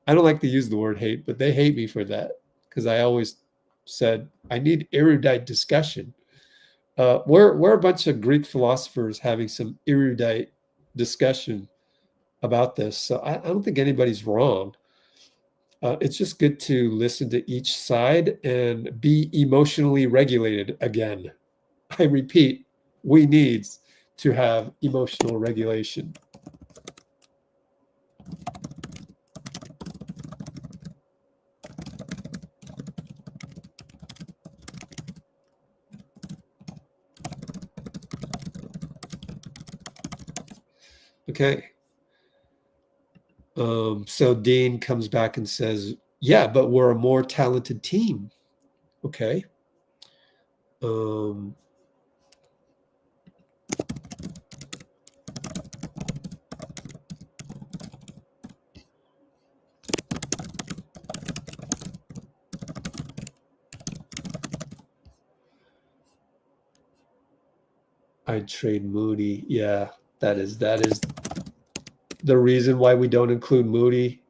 I don't like to use the word hate, but they hate me for that because I always said I need erudite discussion. We're a bunch of Greek philosophers having some erudite discussion about this. So I don't think anybody's wrong. It's just good to listen to each side and be emotionally regulated again. I repeat, we need to have emotional regulation. Okay. So Dean comes back and says, yeah, but we're a more talented team. Okay. I'd trade Moody. Yeah, that is the reason why we don't include Moody.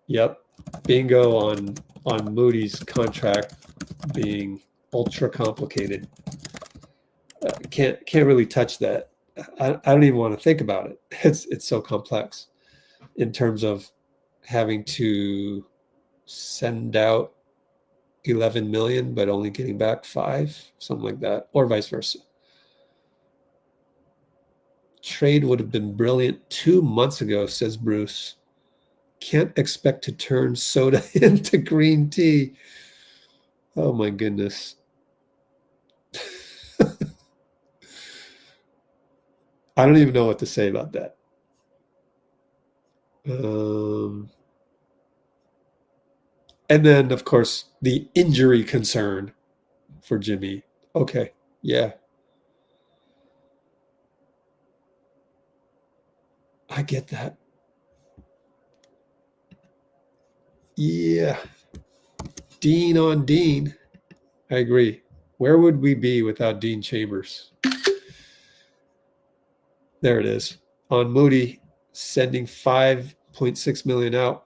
Yep. Bingo on Moody's contract being ultra complicated. Can't really touch that. I don't even want to think about it. It's so complex in terms of having to send out 11 million but only getting back 5, something like that, or vice versa. Trade would have been brilliant 2 months ago, says Bruce. Can't expect to turn soda into green tea. Oh my goodness. I don't even know what to say about that. And then, of course, the injury concern for Jimmy. Okay, yeah. I get that. Yeah. Dean on Dean. I agree. Where would we be without Dean Chambers? There it is. On Moody, sending 5.6 million out,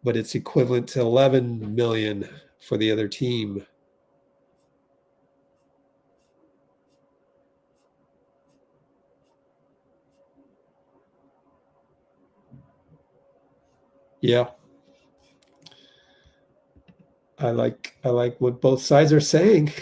but it's equivalent to 11 million for the other team. Yeah. I like what both sides are saying.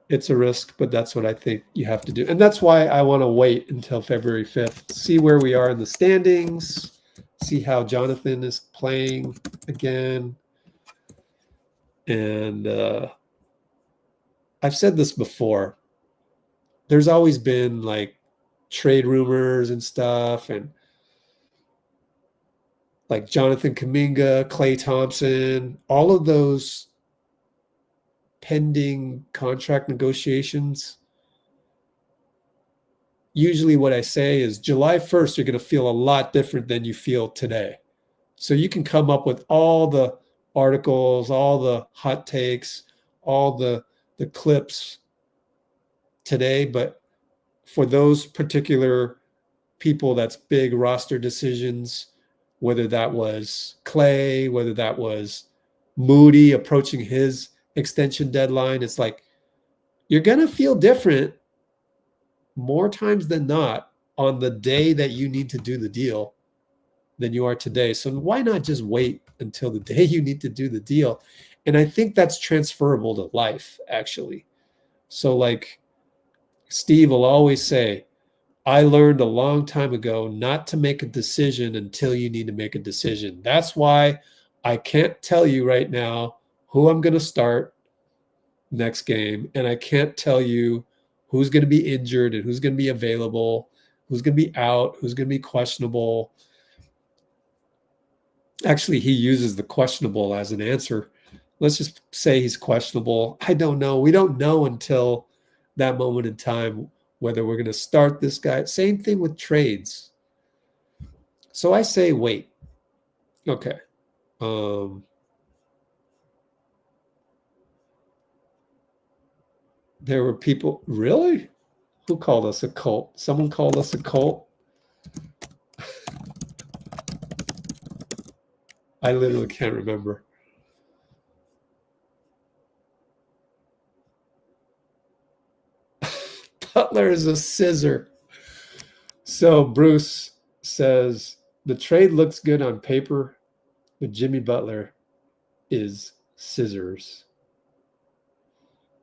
It's a risk, but that's what I think you have to do. And that's why I want to wait until February 5th, see where we are in the standings, see how Jonathan is playing again. And I've said this before. There's always been like trade rumors and stuff, and like Jonathan Kuminga, Klay Thompson, all of those pending contract negotiations. Usually what I say is July 1st, you're going to feel a lot different than you feel today. So you can come up with all the articles, all the hot takes, all the clips today, but for those particular people, that's big roster decisions, whether that was Klay, whether that was Moody approaching his extension deadline, it's like you're going to feel different more times than not on the day that you need to do the deal than you are today. So why not just wait until the day you need to do the deal? And I think that's transferable to life, actually. So like Steve will always say, I learned a long time ago not to make a decision until you need to make a decision. That's why I can't tell you right now who I'm going to start next game. And I can't tell you who's going to be injured and who's going to be available, who's going to be out, who's going to be questionable. Actually, he uses the questionable as an answer. Let's just say he's questionable. I don't know. We don't know until that moment in time whether we're going to start this guy. Same thing with trades. So I say wait. Okay. There were people, really? Who called us a cult? Someone called us a cult? I literally can't remember. Butler is a scissor. So Bruce says, the trade looks good on paper, but Jimmy Butler is scissors.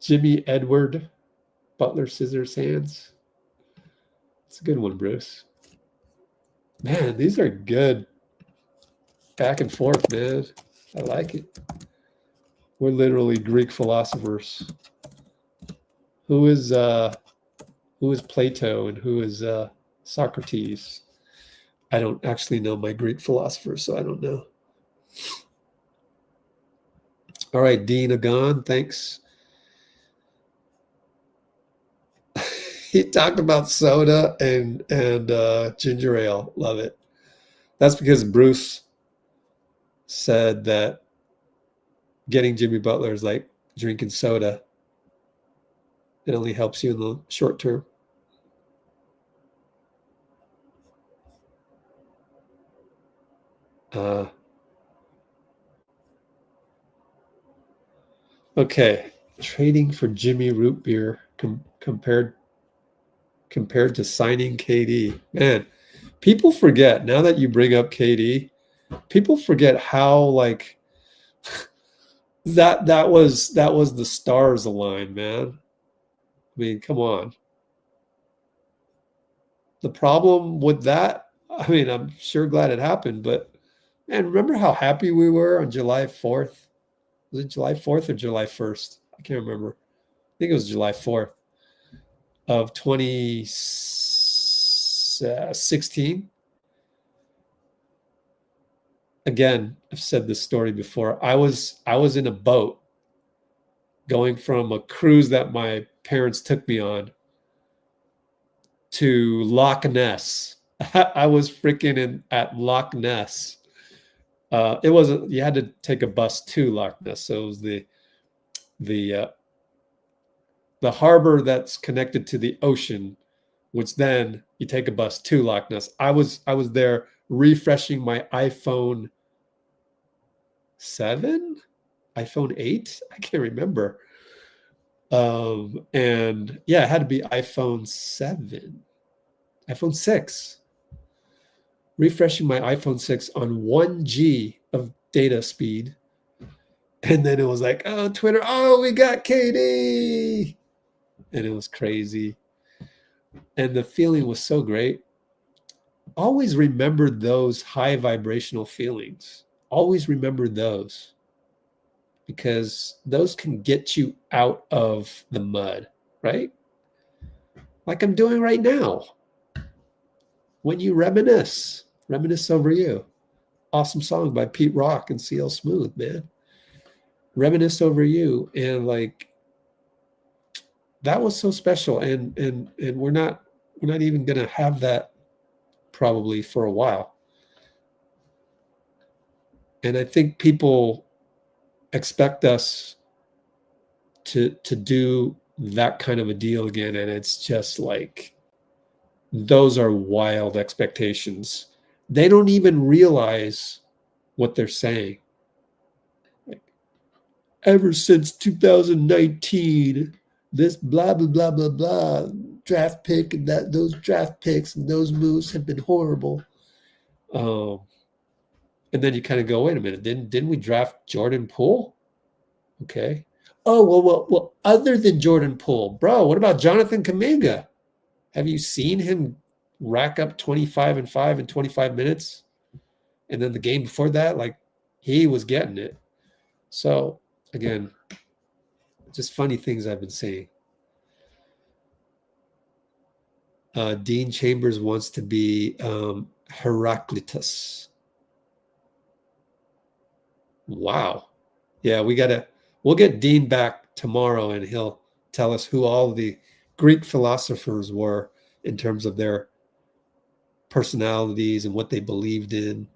Jimmy Edward Butler scissors hands. It's a good one, Bruce. Man, these are good. Back and forth, man. I like it. We're literally Greek philosophers. Who is Plato and who is Socrates? I don't actually know my Greek philosophers, so I don't know. All right, Dean Agon, thanks. He talked about soda and ginger ale. Love it. That's because Bruce said that getting Jimmy Butler is like drinking soda. It only helps you in the short term. Okay, trading for Jimmy root beer compared to signing KD. Man, people forget, now that you bring up KD, people forget how like that was the stars aligned, man. I mean, come on. The problem with that, I mean, I'm sure glad it happened, but man, remember how happy we were on July 4th? Was it July 4th or July 1st? I can't remember. I think it was July 4th of 2016. Again, I've said this story before. I was in a boat going from a cruise that my parents took me on to Loch Ness. I was freaking at Loch Ness. It wasn't, you had to take a bus to Loch Ness. So it was the harbor that's connected to the ocean, which then you take a bus to Loch Ness. I was there refreshing my iPhone 7, iPhone 8. I can't remember. And yeah, it had to be iPhone 7, iPhone 6. Refreshing my iPhone 6 on 1G of data speed. And then it was like, oh, Twitter, oh, we got KD. and it was crazy. And the feeling was so great. Always remember those high vibrational feelings. Always remember those, because those can get you out of the mud, right? Like I'm doing right now. When you reminisce over you. Awesome song by Pete Rock and CL Smooth, man. Reminisce over you. And like, that was so special. And we're not even gonna have that probably for a while. And I think people expect us to do that kind of a deal again. And it's just like, those are wild expectations. They don't even realize what they're saying. Like, ever since 2019, this blah, blah, blah, blah, blah draft pick and those draft picks and those moves have been horrible. And then you kind of go, wait a minute, didn't we draft Jordan Poole? Okay. Oh, well, other than Jordan Poole, bro, what about Jonathan Kuminga? Have you seen him rack up 25 and 5 in 25 minutes? And then the game before that, like, he was getting it. So, again, just funny things I've been seeing. Dean Chambers wants to be Heraclitus. Wow. Yeah, we'll get Dean back tomorrow and he'll tell us who all the Greek philosophers were in terms of their personalities and what they believed in.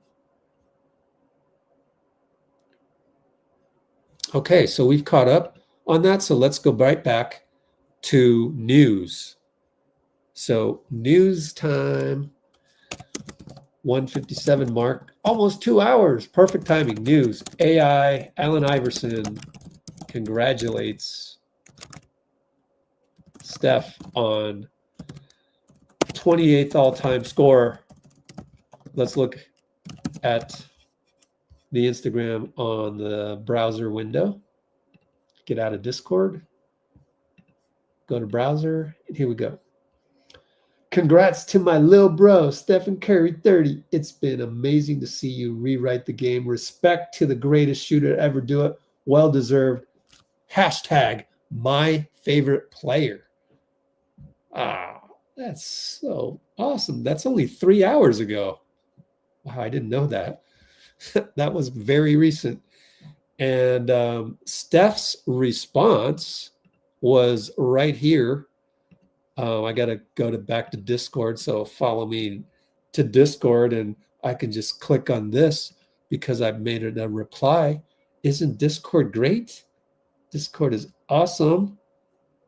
Okay, so we've caught up on that. So let's go right back to news. So news time, 1:57 mark, almost 2 hours. Perfect timing. News. AI, Allen Iverson congratulates Steph on 28th all-time score. Let's look at the Instagram on the browser window. Get out of Discord. Go to browser, and here we go. Congrats to my little bro, Stephen Curry, 30. It's been amazing to see you rewrite the game. Respect to the greatest shooter to ever do it. Well deserved. Hashtag my favorite player. Ah, that's so awesome. That's only 3 hours ago. Wow, I didn't know that. That was very recent. And Steph's response was right here. I got to go back to Discord, so follow me to Discord, and I can just click on this because I've made it a reply. Isn't Discord great? Discord is awesome.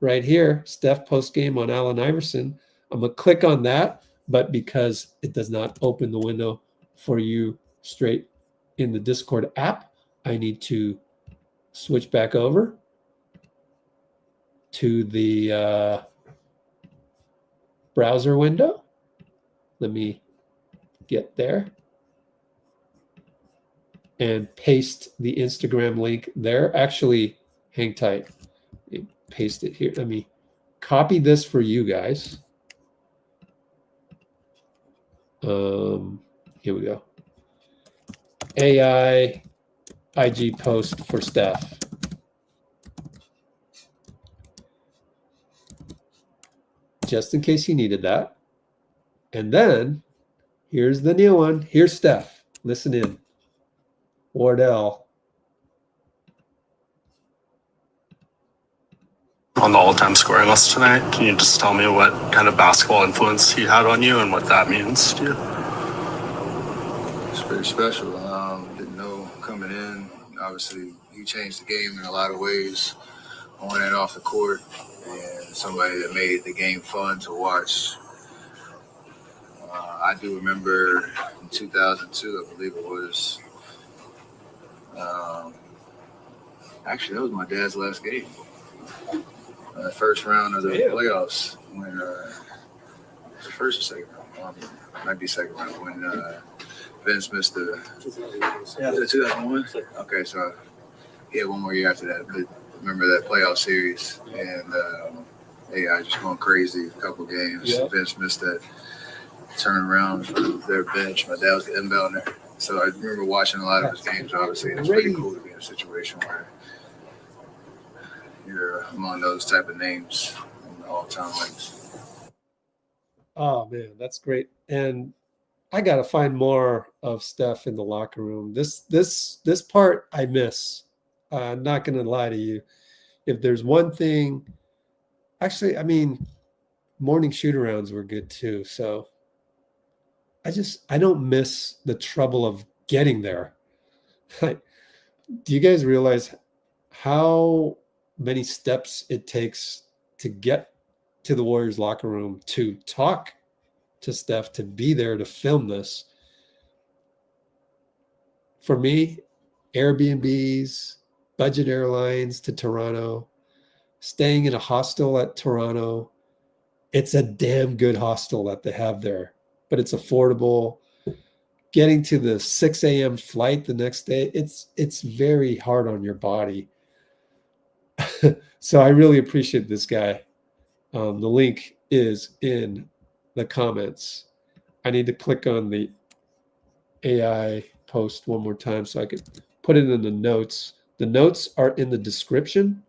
Right here, Steph postgame on Allen Iverson. I'm going to click on that, but because it does not open the window for you straight in the Discord app, I need to switch back over to the browser window. Let me get there and paste the Instagram link there. Actually, hang tight. Paste it here. Let me copy this for you guys. Here we go. AI IG post for Steph. Just in case you needed that. And then here's the new one. Here's Steph. Listen in. Wardell. On the all-time scoring list tonight, can you just tell me what kind of basketball influence he had on you and what that means to you? It's pretty special. Didn't know coming in. Obviously, he changed the game in a lot of ways on and off the court, and somebody that made the game fun to watch. I do remember in 2002, I believe it was. Actually, that was my dad's last game. First round of the playoffs when the first or second round, might be second round when Vince missed the 2001. Okay, so he had one more year after that. But remember that playoff series, and AI just going crazy. A couple games. Yeah. Vince missed that turnaround for their bench. My dad was the inbounder. So I remember watching a lot of his games, obviously. And it's pretty cool to be in a situation where you're among those type of names in the all-time ranks. Oh man, that's great. And I gotta find more of Steph in the locker room. This part I miss. I'm not gonna lie to you. If there's one thing, actually, I mean, morning shoot-arounds were good too. So I don't miss the trouble of getting there. Do you guys realize how many steps it takes to get to the Warriors locker room, to talk to Steph, to be there to film this? For me, Airbnbs, budget airlines to Toronto, staying in a hostel at Toronto. It's a damn good hostel that they have there, but it's affordable. Getting to the 6 a.m. flight the next day, it's very hard on your body. So I really appreciate this guy. The link is in the comments. I need to click on the AI post one more time so I could put it in the notes. The notes are in the description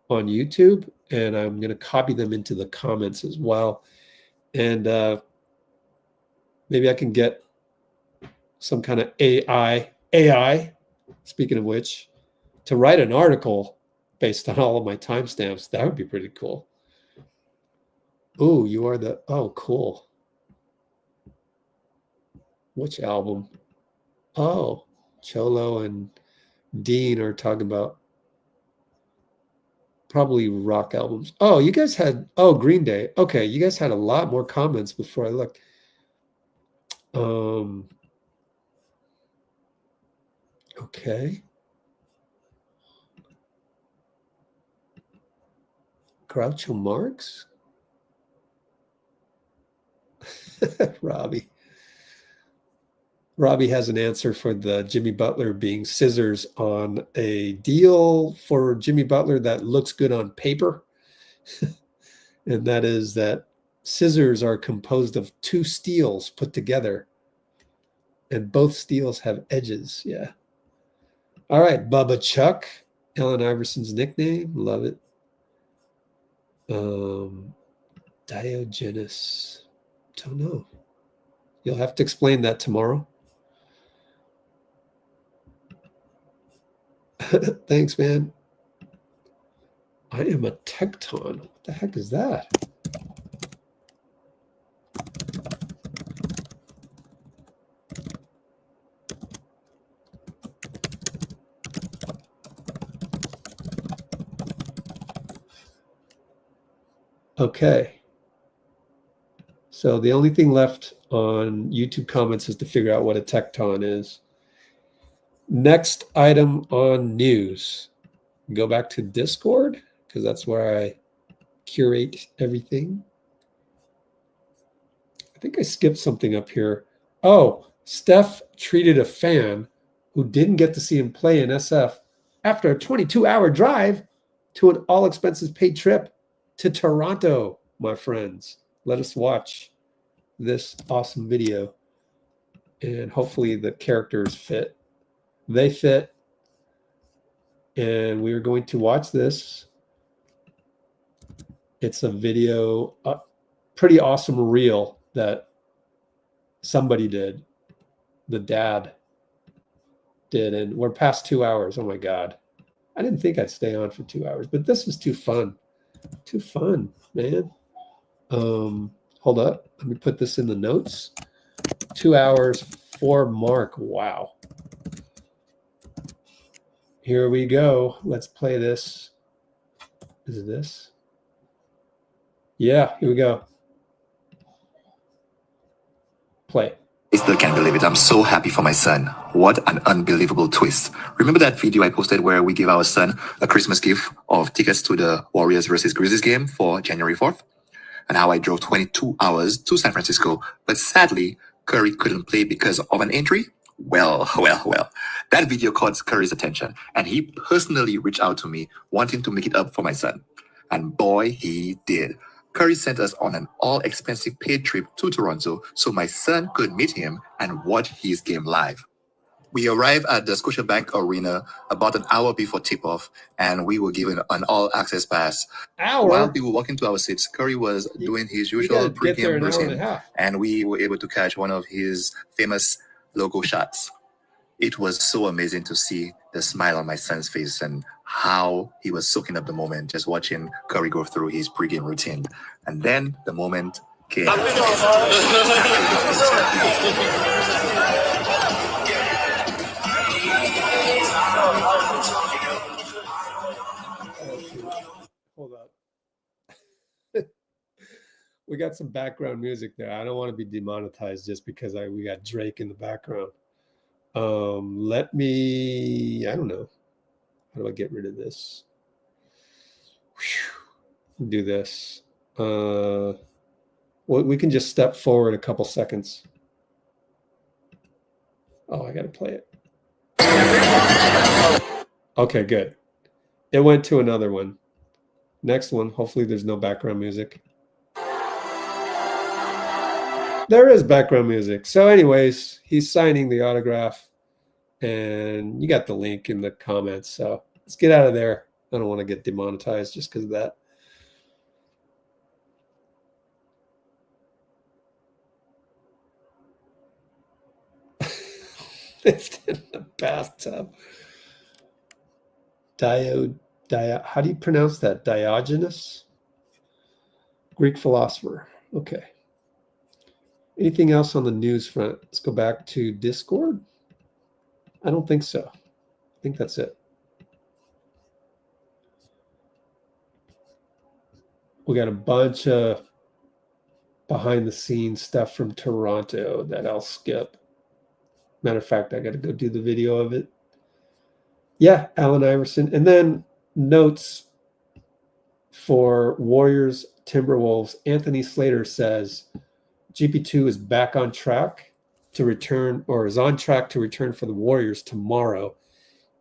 on YouTube, and I'm going to copy them into the comments as well. And maybe I can get some kind of AI, speaking of which, to write an article based on all of my timestamps. That would be pretty cool. Oh, you are the, oh, cool. Which album? Oh, Cholo and Dean are talking about probably rock albums. Oh, you guys had, oh, Green Day. Okay, you guys had a lot more comments before I looked. Okay. Groucho Marx? Robbie. Robbie has an answer for the Jimmy Butler being scissors on a deal for Jimmy Butler that looks good on paper. And that is that scissors are composed of two steels put together. And both steels have edges. Yeah. All right. Bubba Chuck, Allen Iverson's nickname. Love it. Diogenes. Don't know. You'll have to explain that tomorrow. Thanks, man. I am a tecton. What the heck is that? Okay. So the only thing left on YouTube comments is to figure out what a tecton is. Next item on news. Go back to Discord, because that's where I curate everything. I think I skipped something up here. Oh, Steph treated a fan who didn't get to see him play in SF after a 22-hour drive to an all-expenses-paid trip to Toronto, my friends. Let us watch this awesome video, and hopefully the characters fit. They fit, and we are going to watch this. It's a video, a pretty awesome reel that somebody did. The dad did, and we're past 2 hours. Oh my God. I didn't think I'd stay on for 2 hours, but this is too fun. Too fun, man. Hold up. Let me put this in the notes. 2 hours for Mark. Wow. Here we go. Let's play this. Is it this? Yeah, here we go. Play. I still can't believe it. I'm so happy for my son. What an unbelievable twist. Remember that video I posted where we gave our son a Christmas gift of tickets to the Warriors versus Grizzlies game for January 4th? And how I drove 22 hours to San Francisco, but sadly, Curry couldn't play because of an injury? Well. That video caught Curry's attention, and he personally reached out to me wanting to make it up for my son. And boy, he did. Curry sent us on an all-expensive paid trip to Toronto so my son could meet him and watch his game live. We arrived at the Scotiabank Arena about an hour before tip-off, and we were given an all-access pass. While we were walking to our seats, Curry was doing his usual pregame routine, and we were able to catch one of his famous logo shots. It was so amazing to see the smile on my son's face and how he was soaking up the moment, just watching Curry go through his pregame routine. And then the moment came. Hold up. We got some background music there. I don't want to be demonetized just because we got Drake in the background. Let me, I don't know. How do I get rid of this? Do this. Well, we can just step forward a couple seconds. Oh, I got to play it. Okay, good. It went to another one. Next one. Hopefully there's no background music. There is background music. So anyways, he's signing the autograph. And you got the link in the comments. So let's get out of there. I don't want to get demonetized just because of that. Lived in the bathtub. How do you pronounce that? Diogenes? Greek philosopher. Okay. Anything else on the news front? Let's go back to Discord. I don't think so. I think that's it. We got a bunch of behind the scenes stuff from Toronto that I'll skip. Matter of fact, I got to go do the video of it. Yeah, Allen Iverson. And then notes for Warriors, Timberwolves. Anthony Slater says GP2 is back on track to return, or is on track to return for the Warriors tomorrow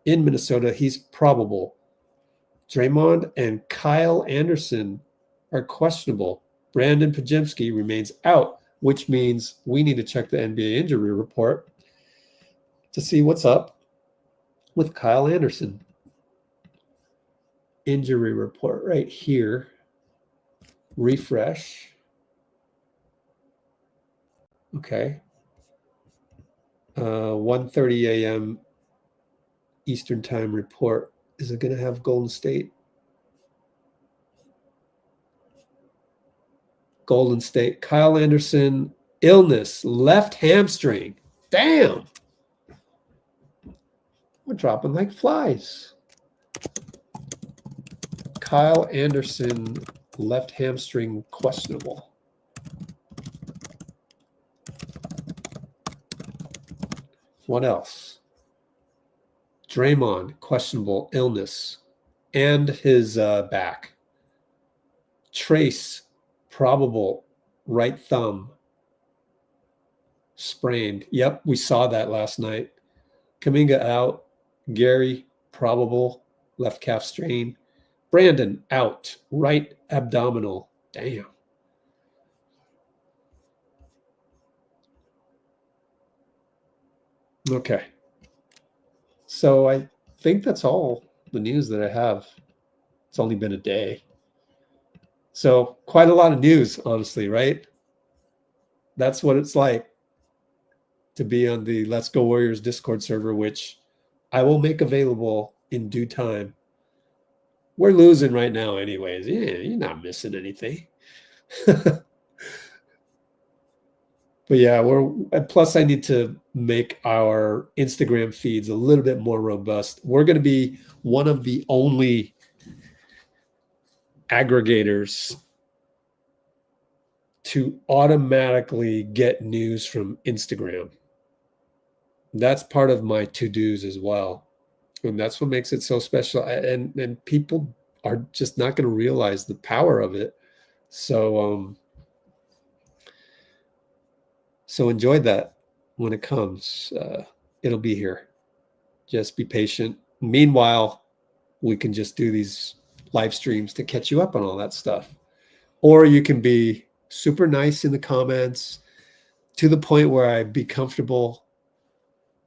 in Minnesota. He's probable. Draymond and Kyle Anderson are questionable. Brandon Pajemski remains out, which means we need to check the NBA injury report to see what's up with Kyle Anderson. Injury report right here. Refresh. Okay. 1:30 a.m. Eastern Time report. Is it going to have Golden State? Golden State. Kyle Anderson, illness, left hamstring. Damn. We're dropping like flies. Kyle Anderson, left hamstring, questionable. What else? Draymond, questionable illness and his back. Trace, probable right thumb sprained. Yep, we saw that last night. Kuminga out. Gary, probable left calf strain. Brandon out. Right abdominal. Damn. Okay. So I think that's all the news that I have. It's only been a day. So quite a lot of news, honestly, right? That's what it's like to be on the Let's Go Warriors Discord server, which I will make available in due time. We're losing right now anyways. Yeah, you're not missing anything. But yeah, plus I need to make our Instagram feeds a little bit more robust. We're going to be one of the only aggregators to automatically get news from Instagram. That's part of my to-dos as well. And that's what makes it so special. And people are just not going to realize the power of it. So enjoy that when it comes. It'll be here. Just be patient. Meanwhile, we can just do these live streams to catch you up on all that stuff. Or you can be super nice in the comments to the point where I'd be comfortable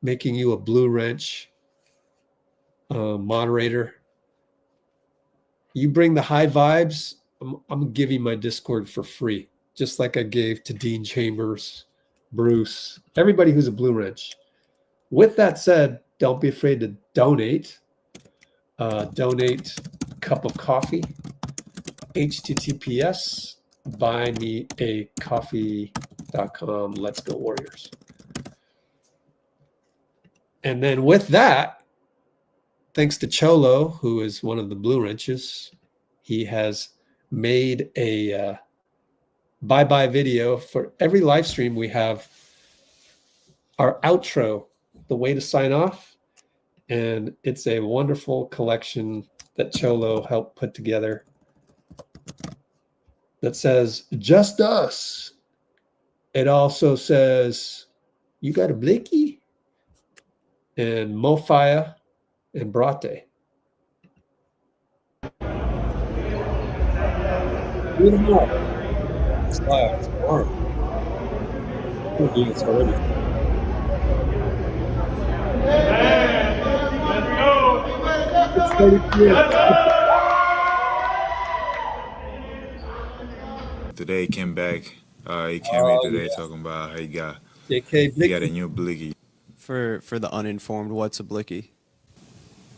making you a Blue Wrench moderator. You bring the high vibes, I'm giving my Discord for free, just like I gave to Dean Chambers, Bruce, everybody who's a Blue Wrench. With that said, don't be afraid to donate. Donate a cup of coffee. HTTPS buymeacoffee.com. Let's go Warriors. And then with that, thanks to Cholo, who is one of the Blue Wrenches, he has made a bye-bye video for every live stream. We have our outro, the way to sign off, and it's a wonderful collection that Cholo helped put together that says, just us. It also says, you got a blicky? And Mofaya and Brate. Do them all. It's live tomorrow. We're doing this already. It's 30 p.m. Today he came back. He came in today talking about how he got J.K. he got a new blicky. For the uninformed, what's a blicky?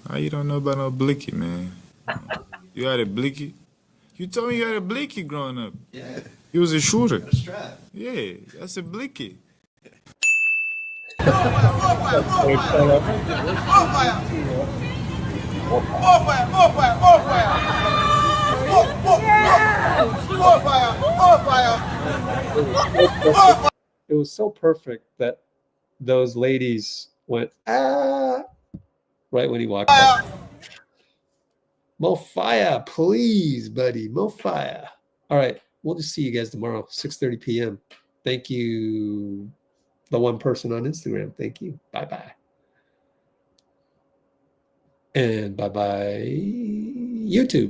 How you don't know about no blicky, man? You had a blicky? You told me you had a blicky growing up. Yeah. You was a shooter. Yeah, that's a blicky. It was so perfect that those ladies went, ah, right when he walked up. Mo fire, please, buddy. Mo fire. All right. We'll just see you guys tomorrow, 6:30 p.m. Thank you, the one person on Instagram. Thank you. Bye-bye. And bye-bye, YouTube.